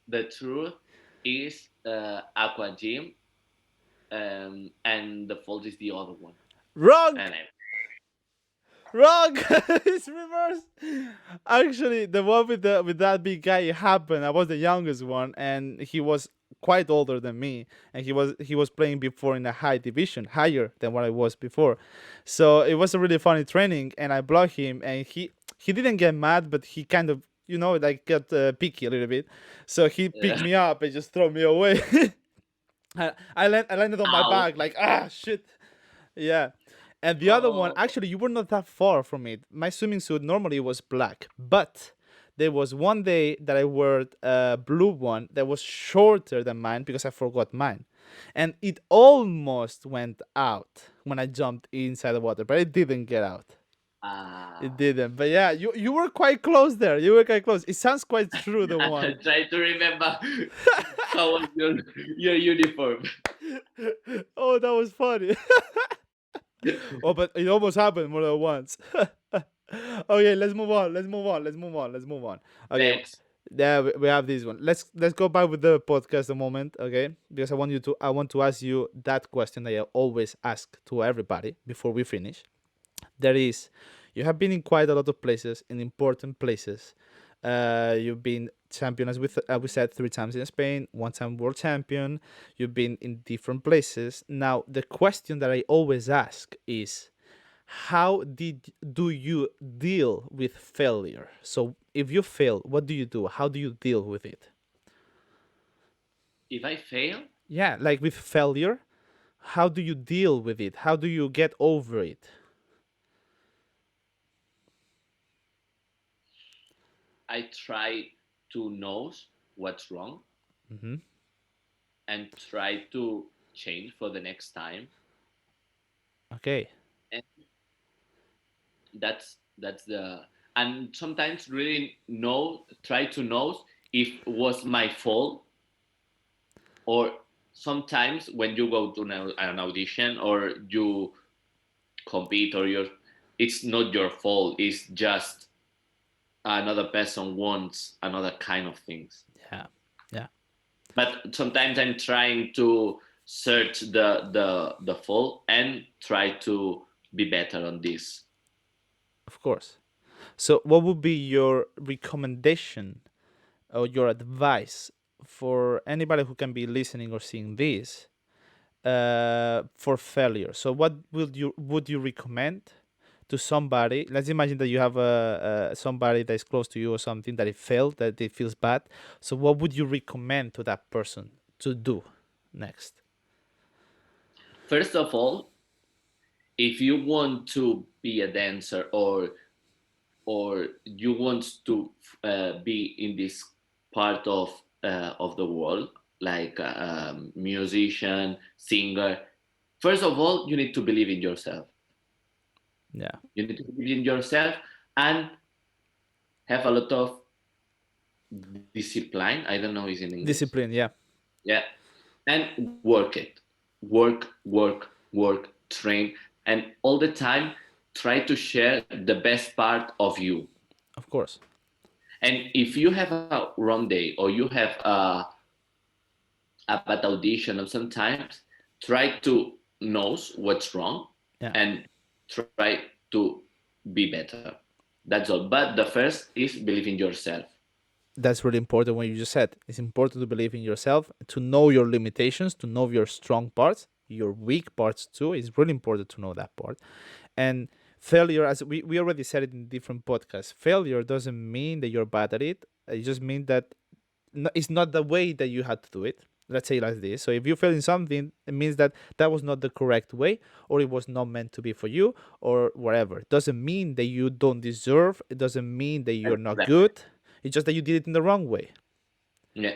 the truth is aqua gym, and the fault is the other one. Wrong. And I, Wrong. It's reversed. Actually, the one with that big guy it happened. I was the youngest one, and he was quite older than me, and he was playing before in a high division, higher than what I was before. So it was a really funny training, and I blocked him, and he didn't get mad, but he kind of like got picky a little bit. So he picked me up and just threw me away. I landed on my ow! back like shit. Yeah. And the other one, Oh, actually, you were not that far from it. My swimming suit normally was black, but there was one day that I wore a blue one that was shorter than mine because I forgot mine. And it almost went out when I jumped inside the water, but it didn't get out. It ah. didn't. But yeah, you were quite close there. You were quite close. It sounds quite true, the I one. try to remember how was your uniform. Oh, that was funny. Oh, but it almost happened more than once. Okay, let's move on. Okay, Next, yeah, we have this one. Let's go back with the podcast a moment, okay? Because I want to ask you that question that I always ask to everybody before we finish. There is, you have been in quite a lot of places, in important places. You've been champion, as we said, 3 times in Spain, 1 time world champion. You've been in different places. Now, the question that I always ask is, how do you deal with failure? So, if you fail, what do you do? How do you deal with it? if I fail, Yeah, like with failure, how do you deal with it? How do you get over it? I try to know what's wrong Mm-hmm. and try to change for the next time. Okay. And that's the and sometimes really try to know if it was my fault, or sometimes when you go to an audition or you compete, or it's not your fault, it's just another person wants another kind of things. Yeah. Yeah. But sometimes I'm trying to search the fault and try to be better on this. Of course. So, what would be your recommendation or your advice for anybody who can be listening or seeing this for failure? So, what would you recommend to somebody? Let's imagine that you have a somebody that is close to you or something that it failed, that it feels bad. So, what would you recommend to that person to do next? First of all, if you want to be a dancer, or you want to be in this part of the world, like a musician, singer, first of all, you need to believe in yourself. Yeah. You need to believe in yourself and have a lot of discipline. I don't know is in English. Discipline. Yeah. Yeah, and work it, work, train, and all the time try to share the best part of you. Of course. And if you have a wrong day, or you have a bad audition, or sometimes try to know what's wrong Yeah. and try to be better. That's all. But the first is believe in yourself. That's really important. What you just said, it's important to believe in yourself, to know your limitations, to know your strong parts, your weak parts too. It's really important to know that part. And failure, as we already said it in different podcasts, failure doesn't mean that you're bad at it. It just means that it's not the way that you had to do it. Let's say like this. So if you fail in something, it means that that was not the correct way, or it was not meant to be for you, or whatever. It doesn't mean that you don't deserve. It doesn't mean that you're not Exactly. good. It's just that you did it in the wrong way. Yeah.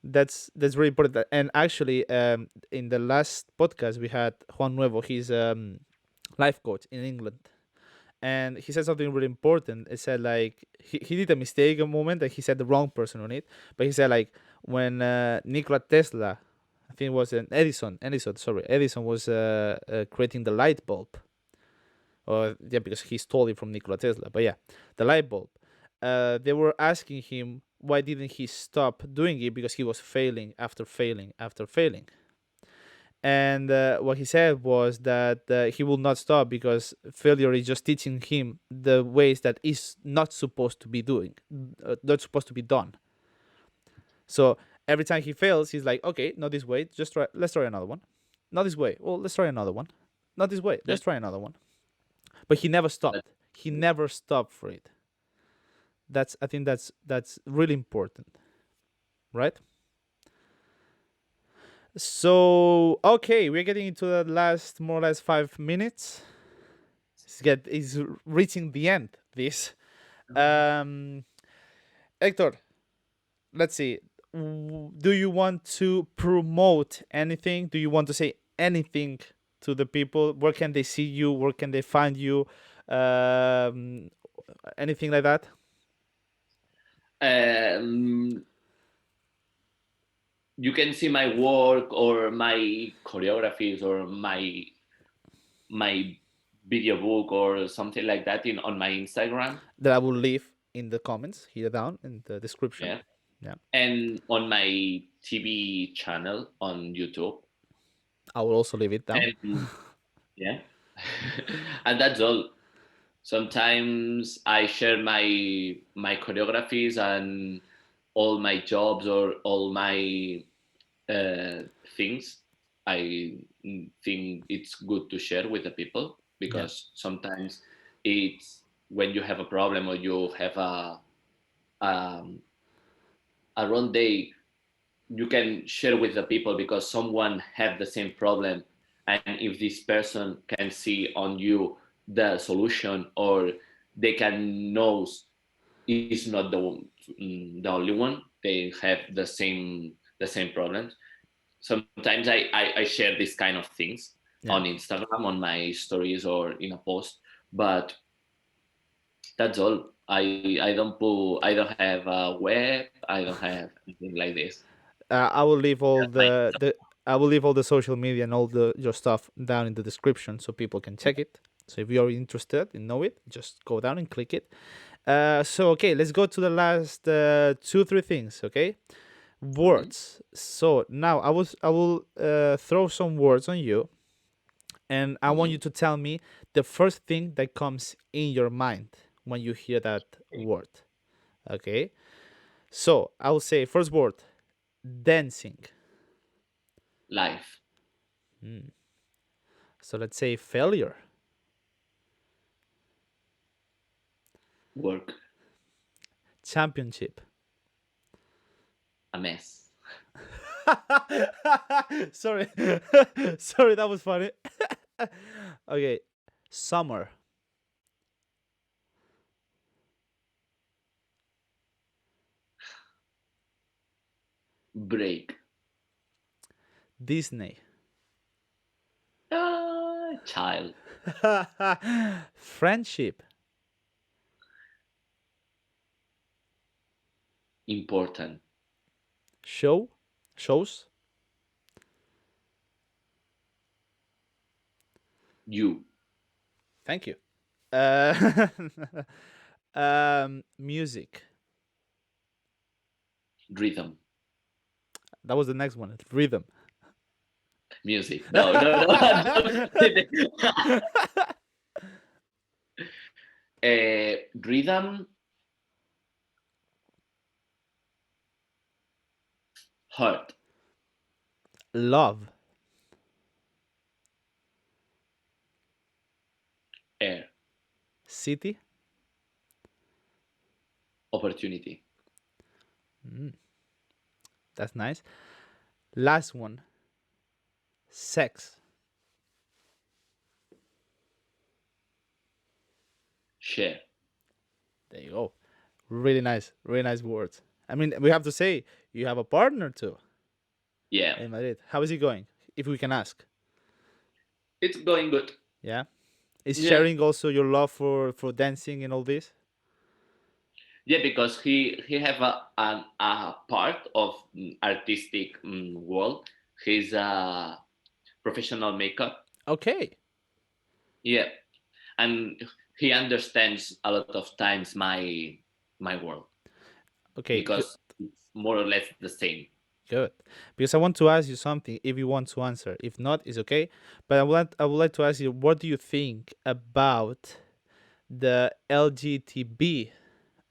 That's really important. And actually, in the last podcast we had Juan Nuevo. He's life coach in England, and he said something really important. It said like he did a mistake a moment and he said the wrong person on it, but he said like when Nikola Tesla, I think it was an Edison was creating the light bulb, or yeah, because he stole it from Nikola Tesla. But yeah, the light bulb. They were asking him why didn't he stop doing it, because he was failing after failing after failing. And what he said was that he will not stop because failure is just teaching him the ways that is not supposed to be not supposed to be done. So every time he fails, he's like, okay, not this way, just try. Let's try another one. Not this way. Well, let's try another one. Not this way. Yeah. Let's try another one. But he never But stopped. He never stopped for it. I think that's really important, right? So okay, we're getting into the last more or less 5 minutes. It's reaching the end. This, Hector. Let's see. Do you want to promote anything? Do you want to say anything to the people? Where can they see you? Where can they find you? Um, Anything like that? You can see my work or my choreographies or my video book or something like that on my Instagram. That I will leave in the comments here down in the description. Yeah. Yeah. And on my TV channel on YouTube. I will also leave it down. And yeah. And that's all. Sometimes I share my choreographies and all my jobs or all my things. I think it's good to share with the people because sometimes it's when you have a problem or you have um, a wrong day, you can share with the people because someone have the same problem, and if this person can see on you the solution or they can know is not the only one, they have the same problems. Sometimes I share these kind of things on Instagram, on my stories or in a post, but that's all. I don't have a web. I don't have anything like this. I will leave all Just my I will leave all the social media and all your stuff down in the description so people can check it. So if you are interested in know it, just go down and click it. So okay, let's go to the last 2-3 things. Okay, words. So now I will throw some words on you, and I want you to tell me the first thing that comes in your mind when you hear that word. Okay, so I will say first word, dancing. life, So let's say failure, work, championship. a mess, Sorry, sorry, that was funny. Okay, summer, break, Disney, child, friendship, important, shows, you, thank you. Music. rhythm, That was the next one. Rhythm. music. No, no, no. Rhythm, heart, Love. air, City. opportunity, That's nice. Last one, sex. Share. There you go. Really nice words. I mean, we have to say you have a partner too Yeah, in Madrid. How is it going? If we can ask. it's going good. Yeah. Is Yeah, sharing also your love for dancing and all this? yeah, because he have a part of artistic world. He's a professional makeup. Okay. Yeah, and he understands a lot of times my world Okay. Good. because it's more or less the same. Good. Because I want to ask you something. If you want to answer, if not, it's okay. But I would like to ask you, what do you think about the LGTB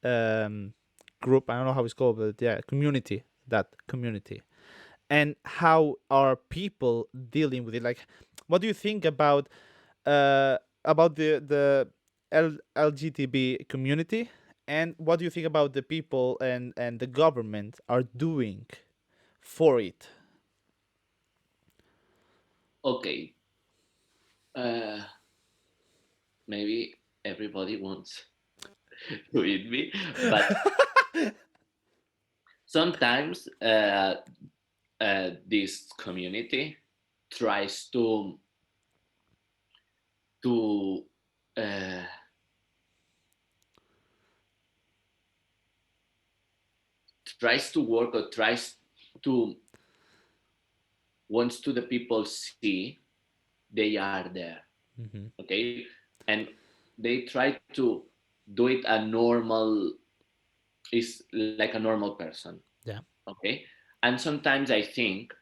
um, group? I don't know how it's called, but yeah, community. That community, and how are people dealing with it? Like, what do you think about the LGTB community, and what do you think about the people and the government are doing for it? Okay, uh, maybe everybody wants to eat me, but sometimes this community tries to uh, tries to work or tries to wants to the people see they are there. Hmm. Okay, and they try to do it a normal is like a normal person. Yeah. Okay, and sometimes I think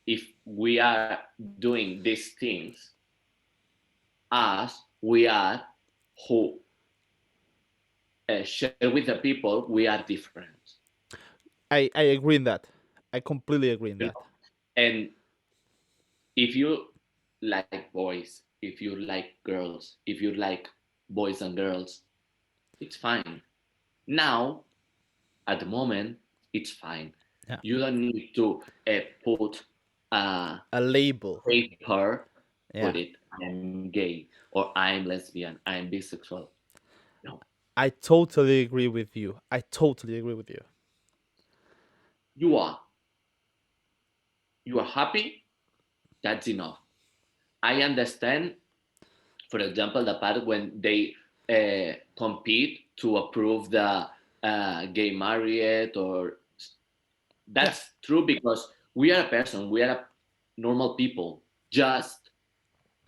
if we are doing these things as we are who share with the people, we are different. I agree in that. I completely agree in You that. know? And if you like boys, if you like girls, if you like boys and girls, it's fine. Now, at the moment, it's fine. Yeah. You don't need to put a A label. paper, Yeah. put it, I'm gay, or I'm lesbian, I'm bisexual. No, I totally agree with you. I totally agree with you. you are. You are happy, that's enough. I understand, for example, the part when they compete to approve the gay marriage, or Yeah. that's true because we are a person, we are a normal people. Just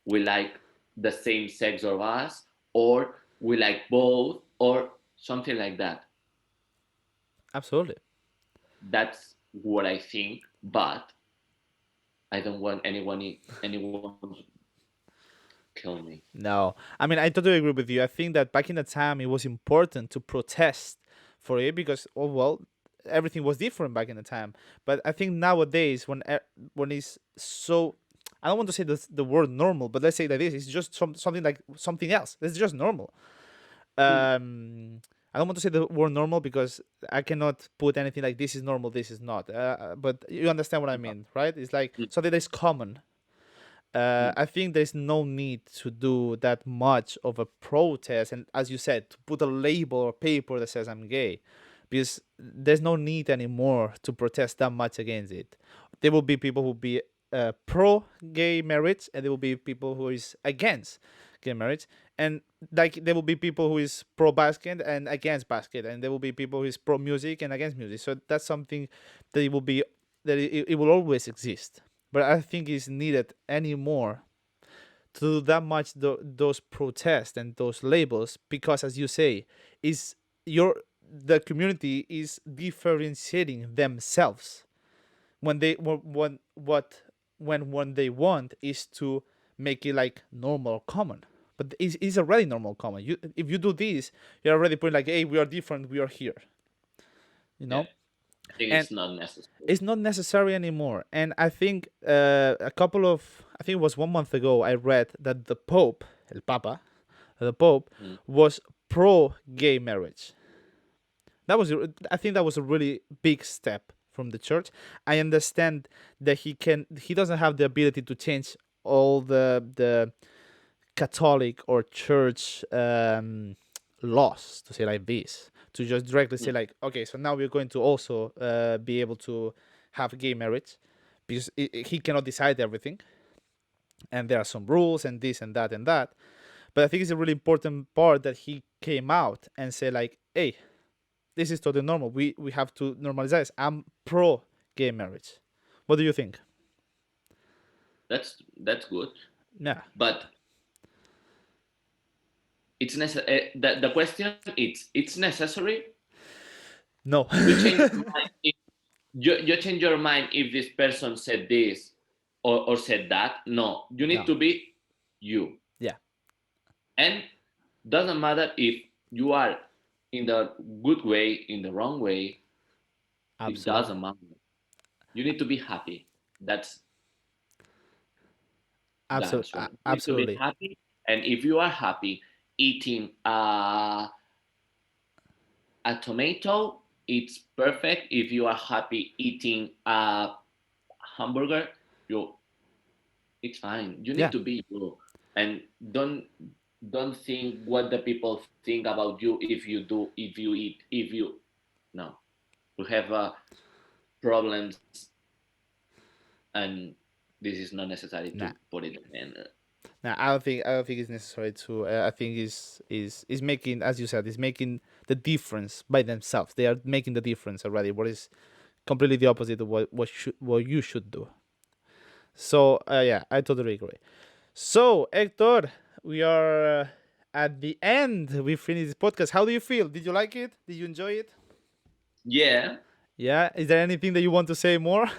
we like the same sex of us, or we like both, or something like that. Absolutely. That's what I think, but I don't want anyone to kill me. No, I mean I totally agree with you. I think that back in the time it was important to protest for it because oh well, everything was different back in the time. But I think nowadays when it's so, I don't want to say the word normal, but let's say that this is just something like something else. It's just normal. Mm. I don't want to say the word normal because I cannot put anything like this is normal, this is not. But you understand what I mean, right? It's like Mm. something that's common. Mm. I think there's no need to do that much of a protest, and as you said, to put a label or paper that says I'm gay, because there's no need anymore to protest that much against it. There will be people who be pro gay marriage, and there will be people who is against gay marriage, and like there will be people who is pro basket and against basket, and there will be people who is pro music and against music. So that's something that it will be that it will always exist, but I think it's needed anymore to do that much those protests and those labels because, as you say, is your the community is differentiating themselves when they when what when they want is to make it like normal or common. But it's already normal common. You if you do this, you're already putting like, hey, we are different, we are here, you Yeah, know. I think And it's not necessary. it's not necessary anymore. And I think I think it was 1 month ago, I read that the Pope, El Papa, the Pope, Mm. was pro gay marriage. I think that was a really big step from the church. I understand that he doesn't have the ability to change all the Catholic or church laws, to say like this, to just directly say like, okay, so now we're going to also be able to have gay marriage, because he cannot decide everything, and there are some rules and this and that and that. But I think it's a really important part that he came out and said like, hey, this is totally normal. We have to normalize this. I'm pro gay marriage. What do you think? That's good. Yeah. But it's necessary. The question is, it's necessary. No. You change your mind. You change your mind if this person said this or said that. No, you need No. to be you. Yeah. And doesn't matter if you are in the good way, in the wrong way. Absolutely. It doesn't matter. You need to be happy. That's the answer. You need to Absolutely. be happy. And if you are happy eating a tomato, it's perfect. If you are happy eating a hamburger, it's fine. You need Yeah. to be you, and don't think what the people think about you if you do, if you eat, if you no. We have problems, and this is not necessary to Nah. put it in. Now, I don't think it's necessary to. I think is making, as you said, is making the difference by themselves. They are making the difference already. What is completely the opposite of what you should do. So yeah, I totally agree. So Hector, we are at the end. We finished this podcast. How do you feel? Did you like it? Did you enjoy it? Yeah. Yeah. Is there anything that you want to say more?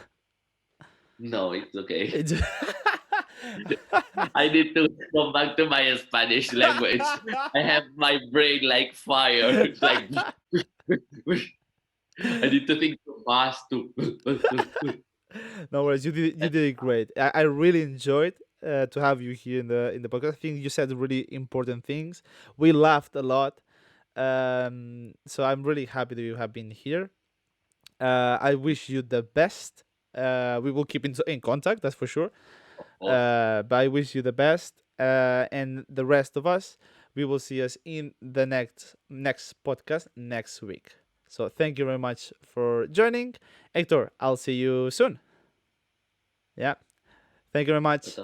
No, it's okay. It's- I need to go back to my Spanish language. I have my brain like fire. It's like I need to think too fast too. No worries. You did it great. I really enjoyed to have you here in the podcast. I think you said really important things. We laughed a lot. So I'm really happy that you have been here. I wish you the best. We will keep in contact, that's for sure. But I wish you the best. And the rest of us, we will see us in the next podcast next week. So thank you very much for joining. Hector, I'll see you soon. Yeah. Thank you very much.